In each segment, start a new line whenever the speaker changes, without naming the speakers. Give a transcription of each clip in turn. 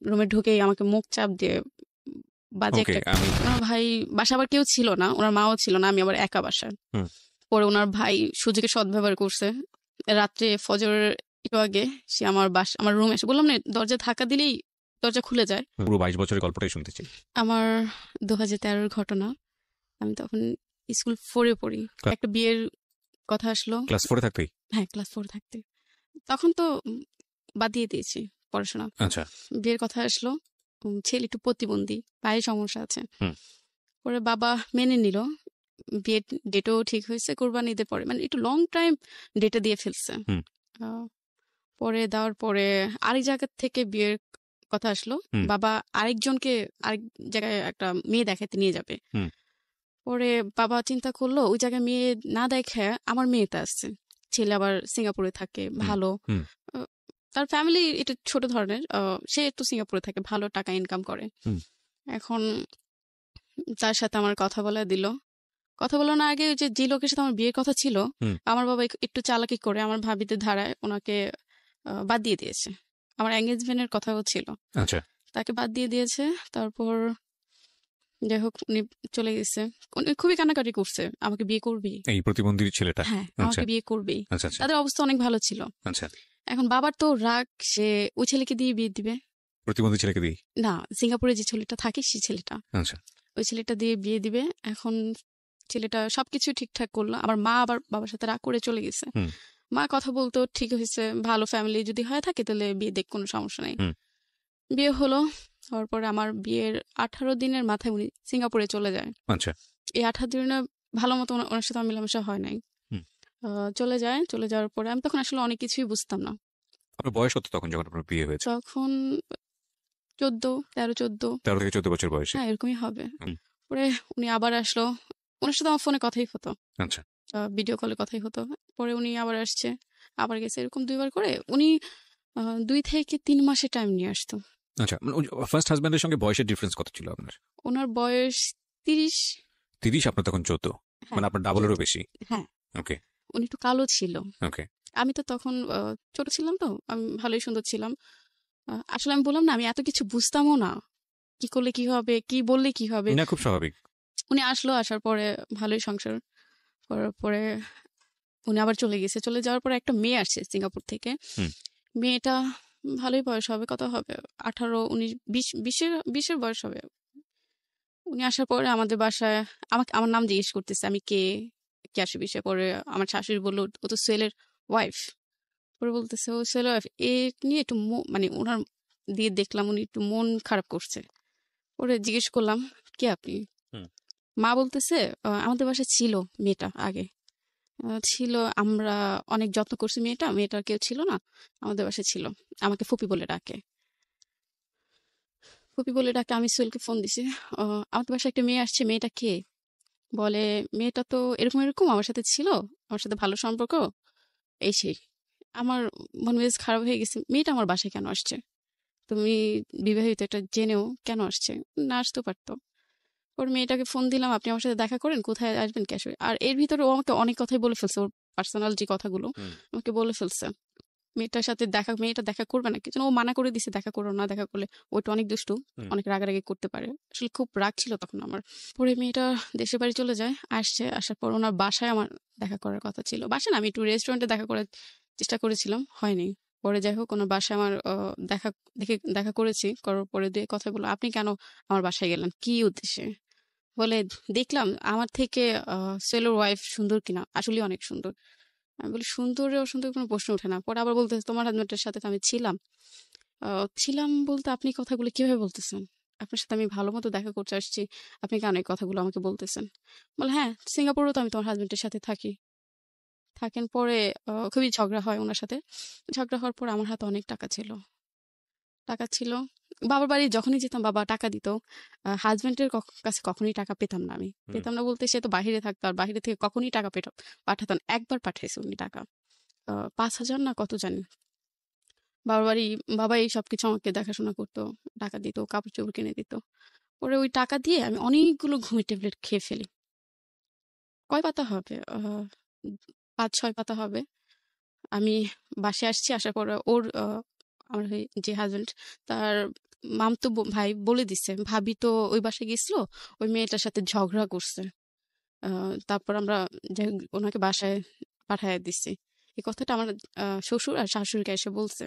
রুমে ঢুকেই আমাকে মুখ চাপ দিয়ে বাজে
ওকে,
একটা
আমি
ওনার ভাই বাসা আবার কেউ ছিল না, ওনার মাও ছিল না, আমি আবার একা বাসায়।
হুম।
পরে ওনার ভাই সুযোগে সদ্ব্যবহার করছে, রাত্রে ফজরের একটু আগে সে আমার রুমে এসে, বললাম না দরজা ধাক্কা দিলেই দরজা খুলে যায়।
পুরো 22 বছরের গল্পটাই শুনতে চাই।
আমার 2013-র ঘটনা। আমি তখন স্কুল 4-এ পড়ি।
ক্লা-
একটা বিয়ের কথা আসলো।
ক্লাস 4 থাকতেই?
হ্যাঁ, ক্লাস 4 থাকতে। তখন তো বাদ দিয়ে দিয়েছি পড়াশোনা।
আচ্ছা।
বিয়ের কথা আসলো। ছেলে একটু প্রতিবন্ধী, পায়ে সমস্যা আছে।
হুম।
পরে বাবা মেনে নিল। বিয়ের ডেটও ঠিক হয়েছে কোরবানি ঈদের পরে, মানে একটু লং টাইম ডেটে দিয়ে ফেলছে।
হুম।
পরে দেওয়ার পরে আরেক জায়গা থেকে বিয়ের কথা আসলো।
হুম।
বাবা আরেকজনকে আরেক জায়গায় একটা মেয়ে দেখাতে নিয়ে যাবে।
হুম।
পরে বাবা চিন্তা করলো ওই জায়গায় মেয়ে না দেখে আমার মেয়েতে আসছে। ছেলে আবার সিঙ্গাপুরে থাকে, ভালো।
হুম।
আহ, তার ফ্যামিলি একটু ছোট ধরনের। সে একটু সিঙ্গাপুরে থাকে, ভালো টাকা ইনকাম করে।
হুম।
এখন তার সাথে আমার কথা বলা দিল। কথা বলার আগে ওই যে লোকের সাথে আমার বিয়ের কথা ছিল,
হুম।
আমার বাবা একটু চালাকি করে আমার ভাবিদের ধারায় ওনাকে বাদ দিয়ে দিয়েছে। আমার এঙ্গেজমেন্টের কথাও ছিল,
আচ্ছা।
তাকে বাদ দিয়ে দিয়েছে। তারপর যাই হোক উনি চলে গেছে। উনি খুবই কান্নাকাটি করছে, আমাকে বিয়ে করবি।
এই প্রতিবন্ধী ছেলেটা?
হ্যাঁ,
আচ্ছা
আমাকে বিয়ে করবি।
আচ্ছা আচ্ছা
তাদের অবস্থা অনেক ভালো ছিল।
আচ্ছা।
এখন বাবার তো রাগ, সে ওই ছেলেকে দিয়ে বিয়ে দিবে।
প্রতিবন্ধী ছেলেকে দিই?
না, সিঙ্গাপুরে যে ছেলেটা থাকে সেই ছেলেটা,
আচ্ছা।
ওই ছেলেটা দিয়ে বিয়ে দিবে। এখন ছেলেটা সবকিছু ঠিকঠাক করলো, আমার মা আবার বাবার সাথে রাগ করে চলে গেছে।
হুম।
মা কথা বলতো, ঠিক হয়েছে, ভালো ফ্যামিলি যদি হয়ে থাকে তাহলে বিয়ে দেখ, কোনো সমস্যা নেই।
হুম।
বিয়ে হলো। হওয়ার পরে আমার বিয়ের 18 দিনের মাথায় উনি সিঙ্গাপুরে চলে যায়।
আচ্ছা।
এই 18 দিনে ভালো মতো ওনার সাথে আমার মেলামেশা হয় নাই।
হুম।
চলে যায়। চলে যাওয়ার পরে আমি তখন আসলে অনেক কিছুই বুঝতাম না।
আপনার বয়স কত তখন যখন আপনার বিয়ে হয়েছে?
তখন 13-14।
13 থেকে 14 বছর বয়সে?
হ্যাঁ, এরকমই হবে।
হুম।
পরে উনি আবার আসলো। ওনার সাথে আমার ফোনে কথাই হতো,
আচ্ছা।
ভিডিও কলে কথাই হতো। পরে উনি আবার আসছে, আবার গেছে, এরকম 2 বার করে উনি 2 থেকে 3 মাসে টাইম নিয়ে আসতো।
আচ্ছা, মানে ফার্স্ট হাজবেন্ডের সঙ্গে বয়সের ডিফারেন্স কত ছিল আপনার?
ওনার বয়স 30।
30, আপনার তখন 14,
হ্যাঁ,
মানে আপনার ডাবলেরও বেশি।
হ্যাঁ।
ওকে
উনি একটু কালো ছিল।
ওকে।
আমি তো তখন ছোট ছিলাম, তো আমি ভালোই সুন্দর ছিলাম। আসলে আমি বললাম না, আমি এত কিছু বুঝতামও না, কি করলে কি হবে, কি বললে কি হবে।
না, খুব স্বাভাবিক।
উনি আসলো, আসার পরে ভালোই সংসার করার পরে উনি আবার চলে গেছে। চলে যাওয়ার পরে একটা মেয়ে আসছে সিঙ্গাপুর থেকে।
হুম।
মেয়েটা ভালোই বয়স হবে, কত হবে, 18, 19, 20, 20-এর বয়স হবে। উনি আসার পরে আমাদের বাসায় আমাকে আমার নাম জিজ্ঞেস করতেছে, আমি কে, কে আসে বিষয়ে। পরে আমার শাশুড়ি বললো ও তো সোহেলের ওয়াইফ। পরে বলতেছে ও সোহেলের ওয়াইফ, এ নিয়ে একটু মানে ওনার দিয়ে দেখলাম উনি একটু মন খারাপ করছে। পরে জিজ্ঞেস করলাম, কে আপনি?
হুম।
মা বলতেছে আমাদের বাসায় ছিল মেয়েটা আগে, ছিল, আমরা অনেক যত্ন করছি, মেয়েটার কেউ ছিল না, আমাদের বাসায় ছিল, আমাকে ফুপি বলে ডাকে। ফুপি বলে ডাকে। আমি সোহেলকে ফোন দিছি, আমাদের বাসায় একটা মেয়ে আসছে, মেয়েটা কে? বলে মেয়েটা তো এরকম এরকম আমার সাথে ছিল, আমার সাথে ভালো সম্পর্ক, এই সেই। আমার মন মেজাজ খারাপ হয়ে গেছে, মেয়েটা আমার বাসায় কেন আসছে? তুমি বিবাহিত, এটা জেনেও কেন আসছে? না আসতেও পারতো। ওর মেয়েটাকে ফোন দিলাম, আপনি আমার সাথে দেখা করেন, কোথায় আসবেন, ক্যাশ। আর এর ভিতরে ও আমাকে অনেক কথাই বলে ফেলছে, ওর পার্সোনাল যে কথাগুলো
হুম।
আমাকে বলে ফেলছে। মেয়েটা দেখা করবে না, কিছু ও মানা করে দিছে, দেখা করো না, দেখা করলে ওইটা অনেক দুষ্টু,
হুম।
অনেক রাগারাগি করতে পারে। আসলে খুব রাগ ছিল তখন আমার। পরে মেয়েটা দেশের বাড়ি চলে যায়, আসছে, আসার পর ওনার বাসায় আমার দেখা করার কথা ছিল। বাসায় না, আমি একটু রেস্টুরেন্টে দেখা করার চেষ্টা করেছিলাম, হয়নি। পরে যাই হোক ওনার বাসায় আমার দেখা করেছি, করার পরে দিয়ে কথা বললো, আপনি কেন আমার বাসায় গেলেন, কি উদ্দেশ্যে? বলে দেখলাম আমার থেকে সেলোর ওয়াইফ সুন্দর কিনা, আসলে অনেক সুন্দর। আমি বলি সুন্দর অসুন্দর কোনো প্রশ্ন ওঠে না। পরে আবার বলতেছে তোমার হাজবেন্ডের সাথে তো আমি ছিলাম। ছিলাম বলতে আপনি কথাগুলো কিভাবে বলতেছেন? আপনার সাথে আমি ভালো মতো দেখা করতে আসছি, আপনি কেন এই কথাগুলো আমাকে বলতেছেন? বলে হ্যাঁ, সিঙ্গাপুরেও তো আমি তোমার হাজবেন্ডের সাথে থাকেন। পরে খুবই ঝগড়া হয় ওনার সাথে। ঝগড়া হওয়ার পর আমার হাতে অনেক টাকা ছিল। বাবার বাড়ি যখনই যেতাম বাবা টাকা দিত। হাজবেন্ডের কাছে কখনোই টাকা পেতাম না আমি।
হুম।
পেতাম না বলতে সে তো বাহিরে থাকতো, আর বাহিরে থেকে কখনোই টাকা পাঠাতেন। একবার পাঠাইছে উনি টাকা। 5,000 না কত জানি। বাবার বাড়ি, বাবাই সবকিছু আমাকে দেখাশোনা করতো। টাকা দিত, কাপড়-চোপড় কিনে দিত। পরে ওই টাকা দিয়ে আমি অনেকগুলো ঘুমের ট্যাবলেট খেয়ে ফেলি। কয় পাতা হবে? 5-6 পাতা হবে। আমি বাসায় আসছি, আসার পরে ওর আমার যে হাসব্যান্ড, তার মামতো ভাই বলে দিছে, ভাবি তো ওই বাসায় গেছিল, ওই মেয়েটার সাথে ঝগড়া করছে। তারপর আমরা ওনাকে বাসায় পাঠায় দিছি। এই কথাটা আমার শ্বশুর আর শাশুড়িকে এসে বলছে।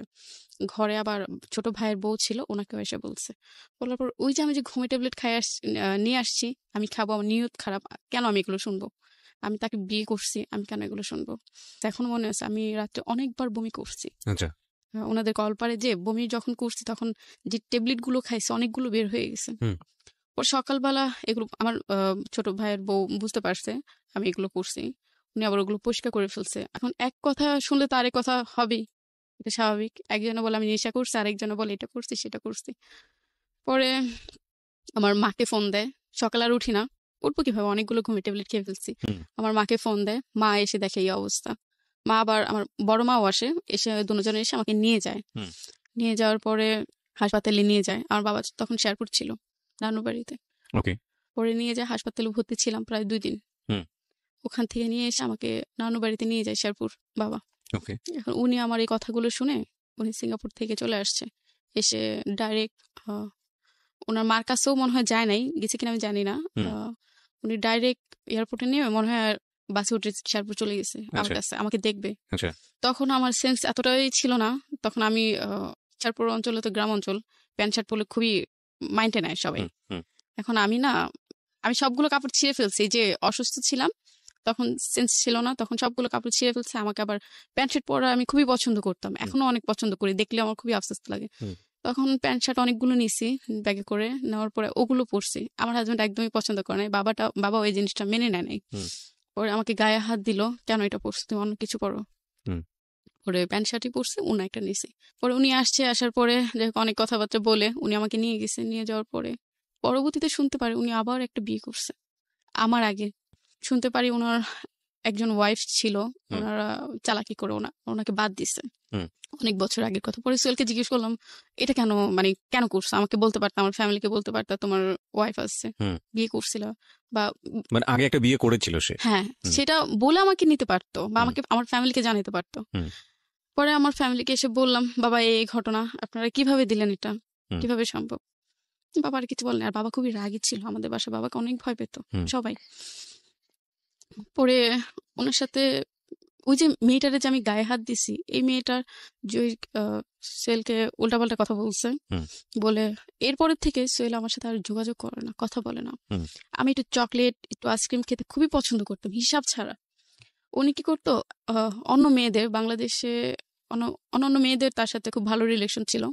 ঘরে আবার ছোট ভাইয়ের বউ ছিল, ওনাকেও এসে বলছে। বলার পর ওই যে আমি যে ঘুমের ট্যাবলেট নিয়ে আসছি, আমি খাবো, আমার নিয়ত খারাপ, কেন আমি এগুলো শুনবো? আমি তাকে বিয়ে করছি, আমি কেন এগুলো শুনবো? এখন মনে আছে আমি রাত্রে অনেকবার বমি করছি।
আচ্ছা।
ওনাদের কলপারে যে বমি যখন করছি, তখন যে ট্যাবলেট গুলো খাইছে অনেকগুলো বের হয়ে গেছে। ওর সকালবেলা এগুলো আমার ছোট ভাইয়ের বউ বুঝতে পারছে আমি এগুলো করছি, উনি আবার ওগুলো পরিষ্কার করে ফেলছে। এখন এক কথা শুনলে তো আরেক কথা হবেই, এটা স্বাভাবিক। একজনে বলে আমি নেশা করছি, আরেকজনে বলে এটা করছি সেটা করছি। পরে আমার মাকে ফোন দেয়, সকাল আর উঠি না, উঠবো কিভাবে, অনেকগুলো ঘুমের ট্যাবলেট খেয়ে ফেলছি। আমার মাকে ফোন দেয়, মা এসে দেখে এই অবস্থা। মা আবার আমার বড় মাও আসে, এসে দুজনে এসে আমাকে নিয়ে যায়। নিয়ে যাওয়ার পরে হাসপাতালে নিয়ে যায়। আমার বাবা তখন শেরপুর ছিল, নানুর বাড়িতে।
ওকে।
পরে নিয়ে যায় হাসপাতালে, ভর্তি ছিলাম প্রায় 2 দিন। ওখান থেকে নিয়ে এসে আমাকে নানু বাড়িতে নিয়ে যায় শেরপুর বাবা।
ওকে।
এখন উনি আমার এই কথাগুলো শুনে উনি সিঙ্গাপুর থেকে চলে আসছে, এসে ডাইরেক্ট ওনার মার কাছেও মনে হয় যায় নাই, গেছে কিনা আমি জানি না। উনি ডাইরেক্ট এয়ারপোর্টে নিয়ে মনে হয় বাসে উঠে শেরপুর চলে গেছে আমার কাছে, আমাকে দেখবে। তখন আমার সেন্স এতটাই ছিল না, তখন আমি শেরপুর অঞ্চলে তো গ্রাম অঞ্চল, প্যান্ট শার্ট পরলে খুবই মাইন্ডে নেয় সবাই। এখন আমি সবগুলো কাপড় ছিঁড়ে ফেলছি, যে অসুস্থ ছিলাম তখন সেন্স ছিল না, তখন সবগুলো কাপড় ছিঁড়ে ফেলছে। আমাকে আবার প্যান্ট শার্ট পরা আমি খুবই পছন্দ করতাম, এখনো অনেক পছন্দ করি, দেখলে আমার খুবই আফসোস লাগে। তখন প্যান্ট শার্ট অনেকগুলো নিছি ব্যাগে করে, নেওয়ার পরে ওগুলো পরছি। আমার হাজবেন্ড একদমই পছন্দ করে নাই, বাবা ওই জিনিসটা মেনে নেয় নাই। পরে আমাকে গায়ে হাত দিল, কেন এটা পরছো তুমি, অন্য কিছু পরো। পরে প্যান্ট শার্টই পরছি, উনি একটা নিছি। পরে উনি আসার পরে অনেক কথাবার্তা বলে উনি আমাকে নিয়ে গেছে। নিয়ে যাওয়ার পরে পরবর্তীতে শুনতে পারি উনি আবার একটা বিয়ে করছে আমার আগে। শুনতে পারি ওনার একজন ওয়াইফ ছিল, ওনারা চালাকি করে ওনাকে বাদ দিছে। অনেক বছর আগের কথা। পরে সোহেলকে জিজ্ঞেস করলাম এটা কেন করছো, আমাকে বলতে পারতো, আমার ফ্যামিলিকে বলতে পারতো তোমার ওয়াইফ আসছে, বিয়ে করছিল, বা
আগে একটা বিয়ে করেছিল সে,
হ্যাঁ সেটা বলে আমাকে নিতে পারতো, বা আমার ফ্যামিলিকে জানাতে পারতো। পরে আমার ফ্যামিলিকে এসে বললাম, বাবা এই ঘটনা, আপনারা কিভাবে দিলেন, এটা কিভাবে সম্ভব? বাবা আর কিছু বলেন। আর বাবা খুবই রাগী ছিল, আমাদের বাসা বাবাকে অনেক ভয় পেত সবাই। পরে ওনার সাথে ওই যে মেয়েটারে যে আমি গায়ে হাত দিছি, এই মেয়েটার যে সোহেলকে উল্টাপাল্টা কথা বলছে, বলে এরপরের থেকে সোহেল আমার সাথে আর যোগাযোগ করে না, কথা বলে না। আমি একটু চকলেট একটু আইসক্রিম খেতে খুবই পছন্দ করতাম, হিসাব ছাড়া। উনি কি করতো, অন্য মেয়েদের, বাংলাদেশে অন্যান্য মেয়েদের তার সাথে খুব ভালো রিলেশন ছিল,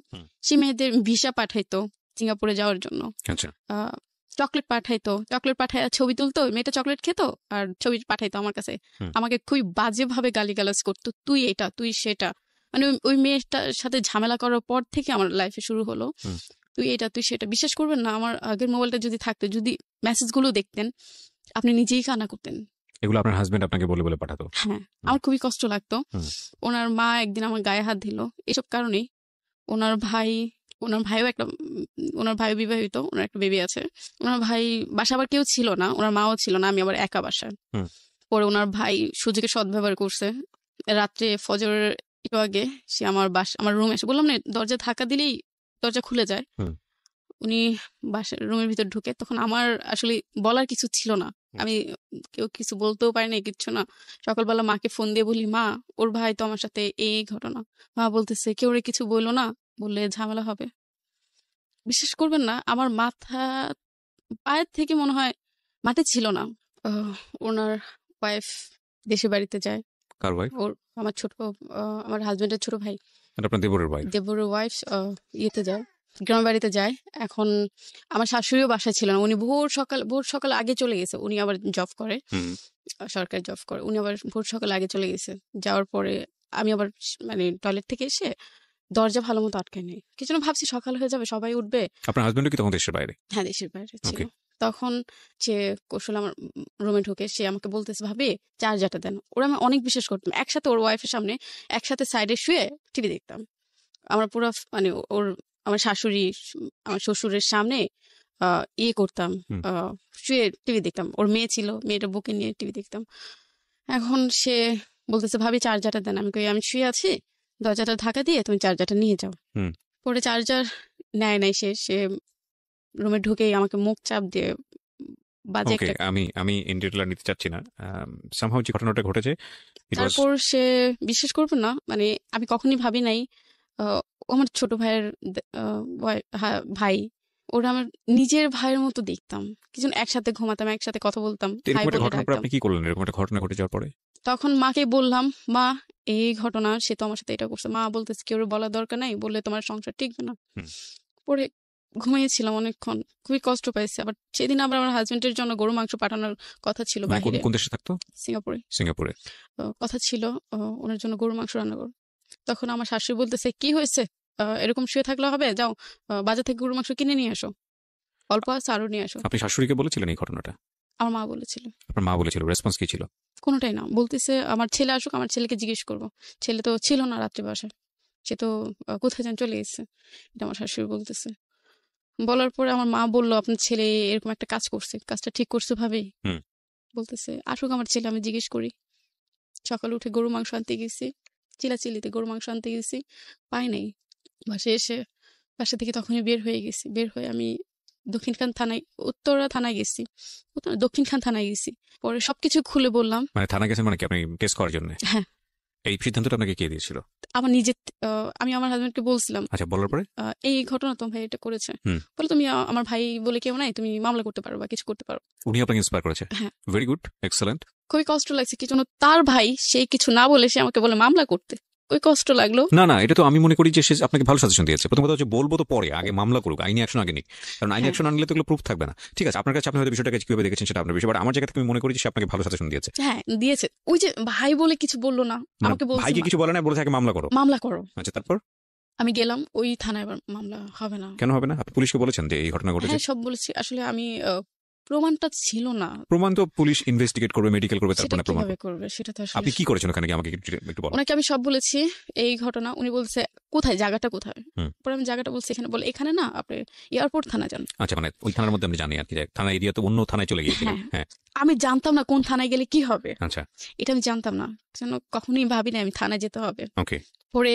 সে মেয়েদের ভিসা পাঠাইতো সিঙ্গাপুরে যাওয়ার জন্য। চকলেট পাঠায় ছবি তুলতো, মেয়েটা চকলেট খেতো আর ছবি পাঠাইতো আমার কাছে। আমাকে খুবই বাজেভাবে গালিগালাজ করতো, তুই এটা তুই সেটা। মানে ওই মেয়েটার সাথে ঝামেলা করার পর থেকে আমার লাইফে শুরু হলো তুই এটা তুই সেটা। বিশ্বাস করবেন না, আমার আগের মোবাইলটা যদি থাকতো, যদি মেসেজ গুলো দেখতেন, আপনি নিজেই কান্না করতেন।
এগুলো আপনার হাজবেন্ড আপনাকে বলে বলে পাঠাতো?
হ্যাঁ, আমার খুবই কষ্ট লাগতো। ওনার মা একদিন আমার গায়ে হাত দিল এসব কারণেই। ওনার ভাই বিবাহিত, ওনার একটা বেবি আছে। ওনার ভাই বাসা আবার কেউ ছিল না, ওনার মাও ছিল না, আমি আবার একা বাসায়। পরে ওনার ভাই সুযোগে সদ্ব্যবহার করছে। রাত্রে ফজরের একটু আগে সে আমার রুমে এসে, বললাম না দরজা ধাক্কা দিলেই দরজা খুলে যায়, উনি বাসার রুমের ভিতর ঢুকে। তখন আমার আসলে বলার কিছু ছিল না, আমি কেউ কিছু বলতেও পারি না, কিচ্ছু না। সকালবেলা মাকে ফোন দিয়ে বলি, মা ওর ভাই তো আমার সাথে এই ঘটনা। মা বলতেছে কেউ কিছু বললো না, বললে ঝামেলা হবে। বিশ্বাস করবেন না, আমার মাথা পায়ের থেকে মনে হয় মাটি ছিল না। ওনার ওয়াইফ দেশের বাড়িতে যায়।
কার ওয়াইফ?
আমার হাজবেন্ডের ছোট ভাই,
আপনার দেবরের
ওয়াইফ ইয়েতে যায়, গ্রামের বাড়িতে যায়। এখন আমার শাশুড়িও বাসায় ছিল না, উনি ভোর সকাল আগে চলে গেছে। উনি আবার জব করে, সরকারি জব করে। উনি আবার ভোর সকাল আগে চলে গেছে। যাওয়ার পরে আমি আবার মানে টয়লেট থেকে এসে দরজা ভালো মতো আটকায় নেই, কিছু না, ভাবছি সকাল হয়ে যাবে সবাই উঠবে।
আপনার হাজবেন্ড কি তখন দেশের বাইরে?
হ্যাঁ, দেশের বাইরে ছিল। তখন সে কৌশল আমার রুমে ঢুকে, সে আমাকে বলতেছে, ভাবি চার্জারটা দেন। ওরা আমি অনেক বিশ্বাস করতাম, একসাথে ওর ওয়াইফের সামনে একসাথে সাইডে শুয়ে টিভি দেখতাম। আমরা পুরো মানে আমার শাশুড়ি আমার শ্বশুরের সামনে ইয়ে করতাম, শুয়ে টিভি দেখতাম। ওর মেয়ে ছিল, মেয়েটা বুকে নিয়ে টিভি দেখতাম। এখন সে বলতেছে, ভাবি চার্জারটা দেন। আমি শুয়ে আছি, দরজাটা ঢাকা দিয়ে তুমি চার্জারটা নিয়ে যাও। পরে চার্জার নেয় নাই, সে রুমে ঢুকেই আমাকে মুখ চাপ দিয়ে বাজে
ওকে,
একটা।
আমি ইন ডিটেইল নিতে চাচ্ছি না। সামহাউ যে ঘটনাটা ঘটেছে, ইট ওয়াজ
তারপর সে, বিশ্বাস করবেন না, মানে আমি কখনই ভাবি নাই ও আমার ছোট ভাইয়ের ভাই। ওরা আমার নিজের ভাইয়ের মতো দেখতাম। কি যেন একসাথে ঘুমাতাম, একসাথে কথা বলতাম, ভাই
এরকম একটা
বলে
ঘটনার পর
ডাকতাম।
আপনি কি করলেন? এরকম একটা ঘটনা ঘটে যাওয়ার পরে
তখন মাকে বললাম, মা এই ঘটনা, সে তো আমার সাথে এটা করছে। মা বলতেছে কেউ বলার দরকার নাই, বললে তোমার সংসার টিকবে না।
হুম।
পরে ঘুমিয়েছিলাম অনেকক্ষণ, খুবই কষ্ট পাইছি। আবার সেদিন আবার আমার হাজবেন্ডের জন্য গরু মাংস পাঠানোর কথা ছিল
মানে কোন
বাহিরে,
কোন দেশে থাকতো?
সিঙ্গাপুরে।
সিঙ্গাপুরে।
কথা ছিল ওনার জন্য গরু মাংস রান্না করো। তখন আমার শাশুড়ি বলতেছে, কি হয়েছে, এরকম শুয়ে থাকলে হবে, যাও বাজার থেকে গরু মাংস কিনে নিয়ে আসো, অল্প আছে আরো নিয়ে আসো।
আপনি শাশুড়িকে বলেছিলেন এই ঘটনাটা?
আমার মা বলেছিল।
আপনার মা বলেছিল, রেসপন্স কি ছিল?
কোনোটাই না, বলতেছে আমার ছেলে আসুক, আমার ছেলেকে জিজ্ঞেস করবো। ছেলে তো ছিল না রাত্রে বাসায়, সে তো কোথায় যেন চলে গেছে, এটা আমার শাশুড়ি বলতেছে। বলার পরে আমার মা বলল, আপনার ছেলে এরকম একটা কাজ করছে, কাজটা ঠিক করছে ভাবেই।
হুম।
বলতেছে আসুক আমার ছেলে, আমি জিজ্ঞেস করি। সকালে উঠে গরু মাংস আনতে গেছি, চিলাচিলিতে গরু মাংস আনতে গেছি, পাই নাই। বাসায় এসে বাসা থেকে তখনই বের হয়ে গেছি। বের হয়ে আমি দক্ষিণখান থানায়, উত্তরা থানায় গেছি, দক্ষিণখান থানায় গেছি। পরে সবকিছু খুলে বললাম।
মানে থানা গেছেন মানে কি, আপনি কেস করার জন্য?
হ্যাঁ।
এই সিদ্ধান্তটা আপনাকে কে দিয়েছিল?
আমার নিজের, আমি আমার হাজবেন্ডকে বলছিলাম,
আচ্ছা, বলার পরে?
এই ঘটনা তোমার ভাই এটা করেছে।
হুম।
বলে তুমি আমার ভাই বলে কেউ নাই, তুমি মামলা করতে পারো বা কিছু করতে পারো।
উনি আপনাকে ইন্সপায়ার করেছে?
হ্যাঁ।
Very good, excellent.
খুবই কষ্ট লাগছে কি জন্য, তার ভাই সে কিছু না বলে সে আমাকে বলে মামলা করতে, ওই কষ্ট লাগলো।
না না, এটা তো আমি মনে করি যে সে আপনাকে ভালো সাজেশন দিয়েছে। প্রথম কথা হচ্ছে বলবো তো পরে, আগে মামলা করুক, আইনি অ্যাকশন আগে নিক। কারণ আইনি
হ্যাঁ।
অ্যাকশন আনলে তো এগুলো প্রুফ থাকবে না। ঠিক আছে, আপনার কাছে আপনি হয়তো বিষয়টাকে কিভাবে দেখেছেন সেটা আপনার বিষয়, বাট আমার জায়গা থেকে আমি মনে করি যে সে আপনাকে ভালো সাজেশন দিয়েছে।
হ্যাঁ দিয়েছে, ওই যে ভাই বলে কিছু বললো না,
মানে
আমাকে বলছে
ভাইকে কিছু বলে না, বলে থাকে মামলা করো।
মামলা করো।
আচ্ছা, তারপর?
আমি গেলাম ওই থানায়, এবার মামলা হবে না।
কেন হবে না? আপনি পুলিশকে বলেছেন যে এই ঘটনা ঘটেছে?
হ্যাঁ সব বলেছি, আসলে আমি প্রমাণটা ছিল না।
প্রমাণ তো পুলিশ ইনভেস্টিগেট করবে, মেডিকেল করবে,
সেটা
তারপরে প্রমাণ
কিভাবে
করবে।
করবে, সেটা তো আসলে
আপনি কি করেছেন ওখানে গিয়ে, আমাকে একটু বলেন।
ওনাকে আমি সব বলেছি এই ঘটনা। উনি বলছে কোথায়, জায়গাটা কোথায়।
হুম।
পরে আমি জায়গাটা বলছি এখানে, বলে এখানে না, আপনি এয়ারপোর্ট থানা যান।
আচ্ছা, মানে ওই থানার মধ্যে আমি জানি আর কি, যে থানা এরিয়া তো অন্য থানায় চলে গিয়েছিলেন।
হ্যাঁ।
হ্যাঁ।
আমি জানতাম না কোন থানায় গেলে কি হবে,
আচ্ছা।
এটা আমি জানতাম না, যেন কখনোই ভাবি না আমি থানায় যেতে হবে।
ওকে।
পরে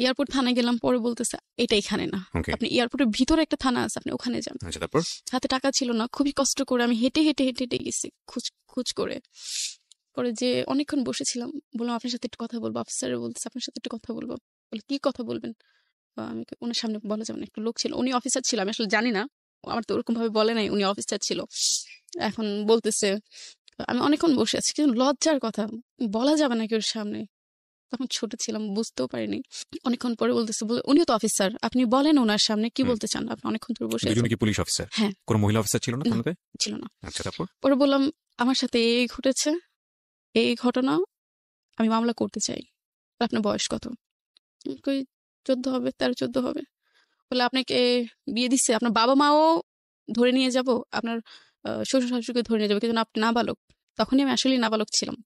এয়ারপোর্ট থানায় গেলাম, পরে বলতেছে এটা এখানে না,
ওকে।
আপনি এয়ারপোর্টের ভিতরে একটা থানা আছে, আপনি ওখানে যান।
আচ্ছা, তারপর?
হাতে টাকা ছিল না, খুবই কষ্ট করে আমি হেঁটে হেঁটে হেঁটে হেঁটে গেছি, খুঁজ করে। পরে যে অনেকক্ষণ বসেছিলাম, বললাম আপনার সাথে একটু কথা বলবো। অফিসারে বলতেছে আপনার সাথে একটু কথা বলবো। বলে কি কথা বলবেন? আমি ওনার সামনে বলা যাবে না, একটা লোক ছিল, উনি অফিসার ছিল, আমি আসলে জানি না, আমার তো ওরকম ভাবে বলে নাই উনি অফিসার ছিল। এখন বলতেছে, আমি অনেকক্ষণ বসে আছি, কিন্তু লজ্জার কথা, বলা যাবে না কেউ সামনে, তখন ছোট ছিলাম, বুঝতেও পারিনি। অনেকক্ষণ পরে বলতেছে, উনিও তো অফিসার, আপনি বলেন ওনার সামনে কি বলতে চান, আপনি অনেকক্ষণ ধরে বসে
দুজনে
আছেন।
কি পুলিশ অফিসার?
হ্যাঁ।
কোনো মহিলা অফিসার ছিল না
না।
থানাতে?
ছিল না।
আচ্ছা, তারপর?
পরে বললাম আমার সাথে এই ঘটেছে, এই ঘটনা, আমি মামলা করতে চাই। আপনার বয়স কত? কই 14 হবে, 13-14 হবে। বলে আপনাকে বিয়ে দিচ্ছে, আপনার বাবা মাও ধরে নিয়ে যাব, আপনার শ্বশুর শাশুড়িকে ধরে নিয়ে যাবো, কিন্তু আপনি নাবালক। তখনই আমি আসলেই নাবালক ছিলাম।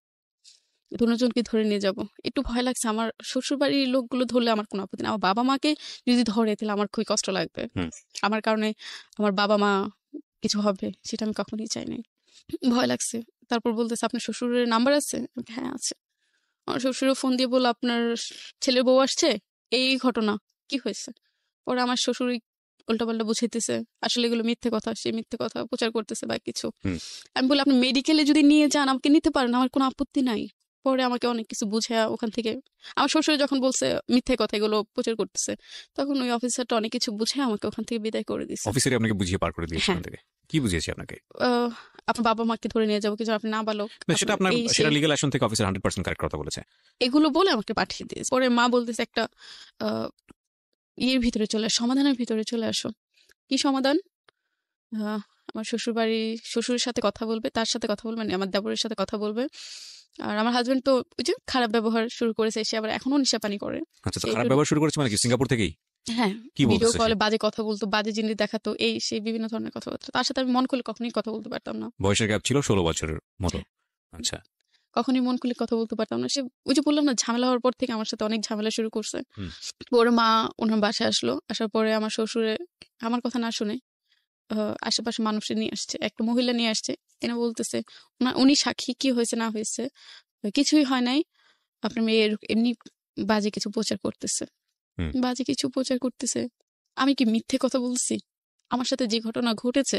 দুজনকে ধরে নিয়ে যাব। একটু ভয় লাগছে, আমার শ্বশুর বাড়ির লোকগুলো ধরলে আমার কোনো আপত্তি না, আমার বাবা মাকে যদি ধরে তাহলে আমার খুবই কষ্ট লাগবে।
হুম।
আমার কারণে আমার বাবা মা কিছু হবে, সেটা আমি কখনোই চাই নাই। ভয় লাগছে। তারপর বলতেছে আপনার শ্বশুরের নাম্বার আছে? আমি বলি, হ্যাঁ আছে। আমার শ্বশুরও ফোন দিয়ে বলল আপনার ছেলের বউ আসছে, এই ঘটনা, কি হয়েছে? পরে আমার শ্বশুরই উল্টাপাল্টা বুঝাইতেছে, আসলে এগুলো মিথ্যে কথা, সে মিথ্যে কথা প্রচার করতেছে বা কিছু।
হুম।
আমি বলি আপনি মেডিকেলে যদি নিয়ে যান আমাকে নিতে পারেন, আমার কোনো আপত্তি নাই। পরে আমাকে অনেক কিছু বুঝে ওখান থেকে, আমার শ্বশুর যখন বলছে মিথ্যে কথা এগুলো প্রচার করতেছে, তখন ওই অফিসারটা অনেক কিছু বুঝে আমাকে ওখান থেকে বিদায় করে দিছে।
অফিসারই আপনাকে বুঝিয়ে পার করে দিয়েছে
হ্যাঁ।
ওখান থেকে? কি বুঝিয়েছে আপনাকে?
আপনার বাবা মাকে ধরে নিয়ে যাবো, কিছু আপনি নাবালক,
না, সেটা আপনার,
এই
সেটা
সেই,
লিগ্যাল অ্যাকশন থেকে অফিসার 100% কারেক্ট কথা বলেছে।
এগুলো বলে আমাকে পাঠিয়ে দিয়েছে। পরে মা বলতেছে একটা ইয়ের ভিতরে চলে আসো, সমাধানের ভিতরে চলে আসো। কি সমাধান? আমার শ্বশুরের সাথে কথা বলবে, তার সাথে কথা বলবে না, আমার দেবরের সাথে কথা বলবে। আর আমার হাজবেন্ড তো ওই যে খারাপ ব্যবহার শুরু করেছে, সে আবার এখনো নেশাপানি করে।
আচ্ছা, তো
সে
খারাপ
একটু,
ব্যবহার শুরু করেছে মানে কি সিঙ্গাপুর থেকেই?
হ্যাঁ,
কি
ভিডিও
বলতেছে
কলে
সে?
বাজে কথা বলতো, বাজে জিনিস দেখাতো, এই সেই বিভিন্ন ধরনের কথাবার্তা। তার সাথে আমি মন খুলে কখনোই কথা বলতে পারতাম না।
বয়সের গ্যাপ ছিল 16 বছরের মতো। আচ্ছা।
কখনোই মন খুলে কথা বলতে পারতাম না। সে ওই যে বললাম না, ঝামেলা হওয়ার পর থেকে আমার সাথে অনেক ঝামেলা শুরু করছে।
হুম।
পরে মা ওনার বাসায় আসলো, আসার পরে আমার শ্বশুরে আমার কথা না শুনে আশেপাশে মানুষের নিয়ে আসছে, একটা মহিলা নিয়ে আসছে, এনে বলতেছে উনি সাক্ষী, কি হয়েছে না হয়েছে, কিছুই হয় নাই, আপনার মেয়ে এমনি বাজে কিছু প্রচার করতেছে।
হুম।
বাজে কিছু প্রচার করতেছে। আমি কি মিথ্যে কথা বলছি? আমার সাথে যে ঘটনা ঘটেছে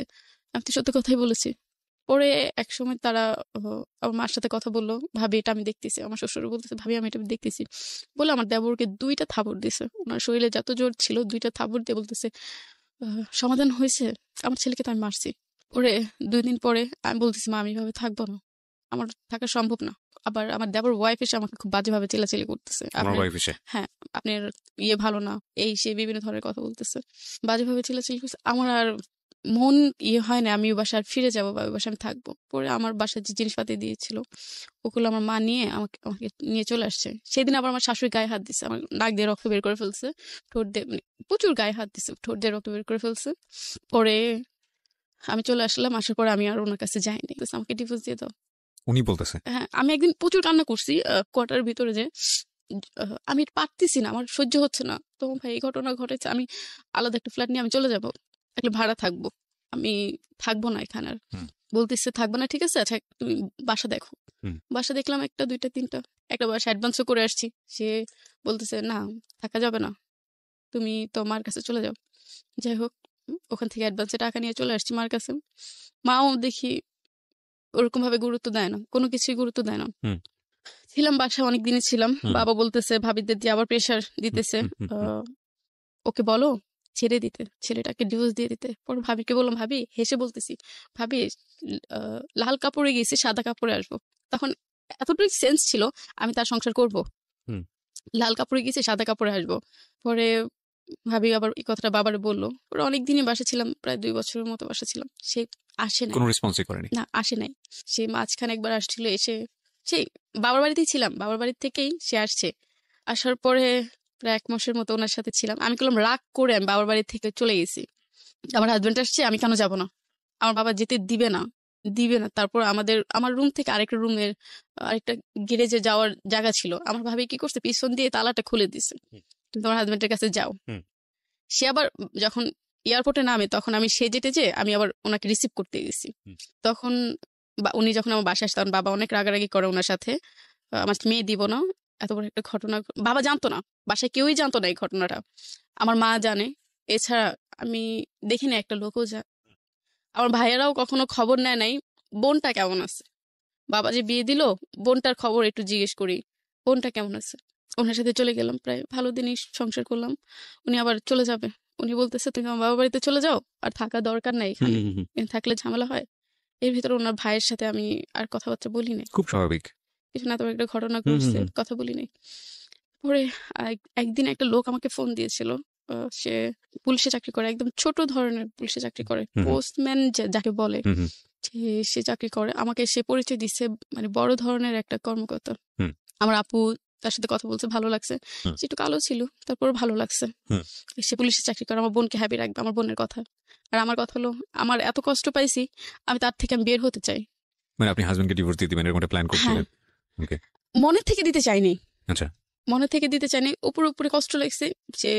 আমি তো সত্যি কথাই বলেছি। পরে একসময় তারা আমার মার সাথে কথা বললো, ভাবি এটা আমি দেখতেছি। আমার শ্বশুর বলতেছে, ভাবি আমি এটা দেখতেছি। বলে আমার দেবরকে 2টা থাপড় দিছে। ওনার শরীরে যত জোর ছিল 2টা থাপড় দিয়ে বলতেছে, সমাধান হয়েছে? আমার ছেলেকে তো আমি মারছি। পরে 2 দিন পরে আমি বলতেছি, মা আমি এভাবে থাকবো না, আমার থাকা সম্ভব না। আবার আমার দেবর ওয়াইফ এসে আমাকে খুব বাজেভাবে চিল্লাচিল্লি করতেছে,
ওনার
আপনার
ওয়াইফ এসে
হ্যাঁ আপনার ইয়ে ভালো না, এই সে বিভিন্ন ধরনের কথা বলতেছে, বাজেভাবে চিল্লাচিল্লি করছে। আমার আর মন ইয়ে হয় না আমি ওই বাসায় আর ফিরে যাবো বা ওই বাসায় আমি থাকবো। পরে আমার বাসায় যে জিনিসপাতি দিয়েছিল ওগুলো আমার মা নিয়ে আমাকে আমাকে নিয়ে চলে আসছে। সেদিন আবার আমার শাশুড়ি গায়ে হাত দিছে, আমার নাক দিয়ে রক্ত বের করে ফেলছে, ঠোঁট দিয়ে মানে প্রচুর গায়ে হাত দিছে, ঠোঁট দিয়ে রক্ত বের করে ফেলছে। পরে আমি চলে আসলাম, আসার পরে আমি আর ওনার কাছে যাইনি, তো আমাকে ডিভোর্স দিয়ে দাও।
উনি বলতেছে?
হ্যাঁ, আমি একদিন প্রচুর কান্না করছি কোয়ার্টারের ভিতরে, যে আমি পারতেছি না, আমার সহ্য হচ্ছে না। তো ভাই এই ঘটনা ঘটেছে, আমি আলাদা একটা ফ্ল্যাট নিয়ে আমি চলে যাব, একটা ভাড়া থাকবো, আমি থাকবো না এখানে আর।
হুম।
বলতেছে থাকবো না, ঠিক আছে, আচ্ছা তুমি বাসা দেখো।
হুম।
বাসা দেখলাম, একটা দুইটা তিনটা, একটা বাসা অ্যাডভান্সও করে আসছি। সে বলতেছে না থাকা যাবে না, তুমি তো মার কাছে চলে যাও। যাই হোক, ওখান থেকে অ্যাডভান্সে টাকা নিয়ে চলে আসছি মার কাছে। মাও দেখি ওরকম ভাবে গুরুত্ব দেয় না, কোনো কিছুই গুরুত্ব দেয় না।
হুম।
ছিলাম বাসায় অনেক দিনই ছিলাম।
হুম।
বাবা বলতেছে, ভাবিদের দিয়ে আবার প্রেশার দিতেছে,
হুম, হুম, হুম।
ওকে বলো ছেড়ে দিতে, ছেলেটাকে ডিভোর্স দিয়ে দিতে। পর ভাবিকে বললাম, ভাবি হেসে বলতেছি, ভাবি লাল কাপড়ে গেছি সাদা কাপড়ে আসবো। তখন এতটুকু সেন্স ছিল আমি তার সংসার করব।
হুম।
লাল কাপড়ে গেছি সাদা কাপড়ে আসবো। পরে ভাবি আবার এই কথাটা বাবারে বললো। পরে অনেকদিনই বাসা ছিলাম, প্রায় 2 বছরের মতো বাসা ছিলাম। সে আসে নাই,
কোনো রেসপন্সই করেনি?
না আসে নাই। সে মাঝখানে একবার আসছিল, এসে সেই বাবার বাড়িতেই ছিলাম, বাবার বাড়ি থেকেই সে আসছে। আসার পরে প্রায় 1 মাসের মতো ওনার সাথে ছিলাম। আমি করলাম রাগ করে আমি বাবার বাড়ি থেকে চলে গেছি। আমার হাজবেন্ড আসছে, আমি কেন যাব না? আমার বাবা যেতে দিবে না, দিবে না। তারপর আমার রুম থেকে আরেকটা রুমের আরেকটা গ্যারেজে যাওয়ার জায়গা ছিল। আমার ভাবি কি করছে, পিছন দিয়ে তালাটা খুলে দিছে, তুমি তোমার হাজবেন্ডের কাছে যাও।
হুম।
সে আবার যখন এয়ারপোর্টে নামে তখন আমি সেজে টেজে আমি আবার ওনাকে রিসিভ করতে গেছি।
হুম।
তখন উনি যখন আমার বাসায় আসতেন, বাবা অনেক রাগারাগি করে ওনার সাথে, আমার মেয়ে দিব না। এত বড় একটা ঘটনা বাবা জানতো না, বাসায় কেউই জানতো না এই ঘটনাটা। আমার মা জানে, এছাড়া আমি দেখি না একটা লোকও আমার ভাইয়েরাও কখনো খবর নেয় নাই বোনটা কেমন আছে। বাবা যে বিয়ে দিল, বোনটার খবর একটু জিজ্ঞেস করি, বোনটা কেমন আছে। ওনার সাথে চলে গেলাম, প্রায় ভালো দিনই সংসার করলাম। উনি আবার চলে যাবে, উনি বলতেছে তুমি আমার বাবা বাড়িতে চলে যাও, আর থাকা দরকার নাই এখানে, এখানে থাকলে ঝামেলা হয়। এর ভিতরে ওনার ভাইয়ের সাথে আমি আর কথাবার্তা বলি নাই,
খুব স্বাভাবিক।
কিছু না, তোমার একটা ঘটনা ঘটছে, কথা বলি নাই। পরে একদিন একটা লোক আমাকে ফোন দিয়েছিল, সে পুলিশে চাকরি করে, একদম ছোট ধরনের পুলিশে চাকরি করে, পোস্টম্যান যাকে বলে, সে চাকরি করে। আমাকে সে পরিচয় দিচ্ছে মানে বড় ধরনের একটা কর্মকর্তা। আমার আপু তার সাথে কথা বলছে, ভালো লাগছে। সে একটু কালো ছিল, তারপর ভালো লাগছে। সে পুলিশে চাকরি করে, আমার বোনকে হ্যাপি রাখবে, আমার বোনের কথা। আর আমার কথা হলো, আমার এত কষ্ট পাইছি, আমি তার থেকে আমি বের হতে চাই।
মানে আপনি হাজবেন্ডকে ডিভোর্স দিয়ে দিবেন এরকম একটা প্ল্যান করছিলেন? ওকে।
মনের থেকে দিতে চাইনি।
আচ্ছা।
মনে থেকে দিতে চাইনি, উপরে উপরে কষ্ট লাগছে। সে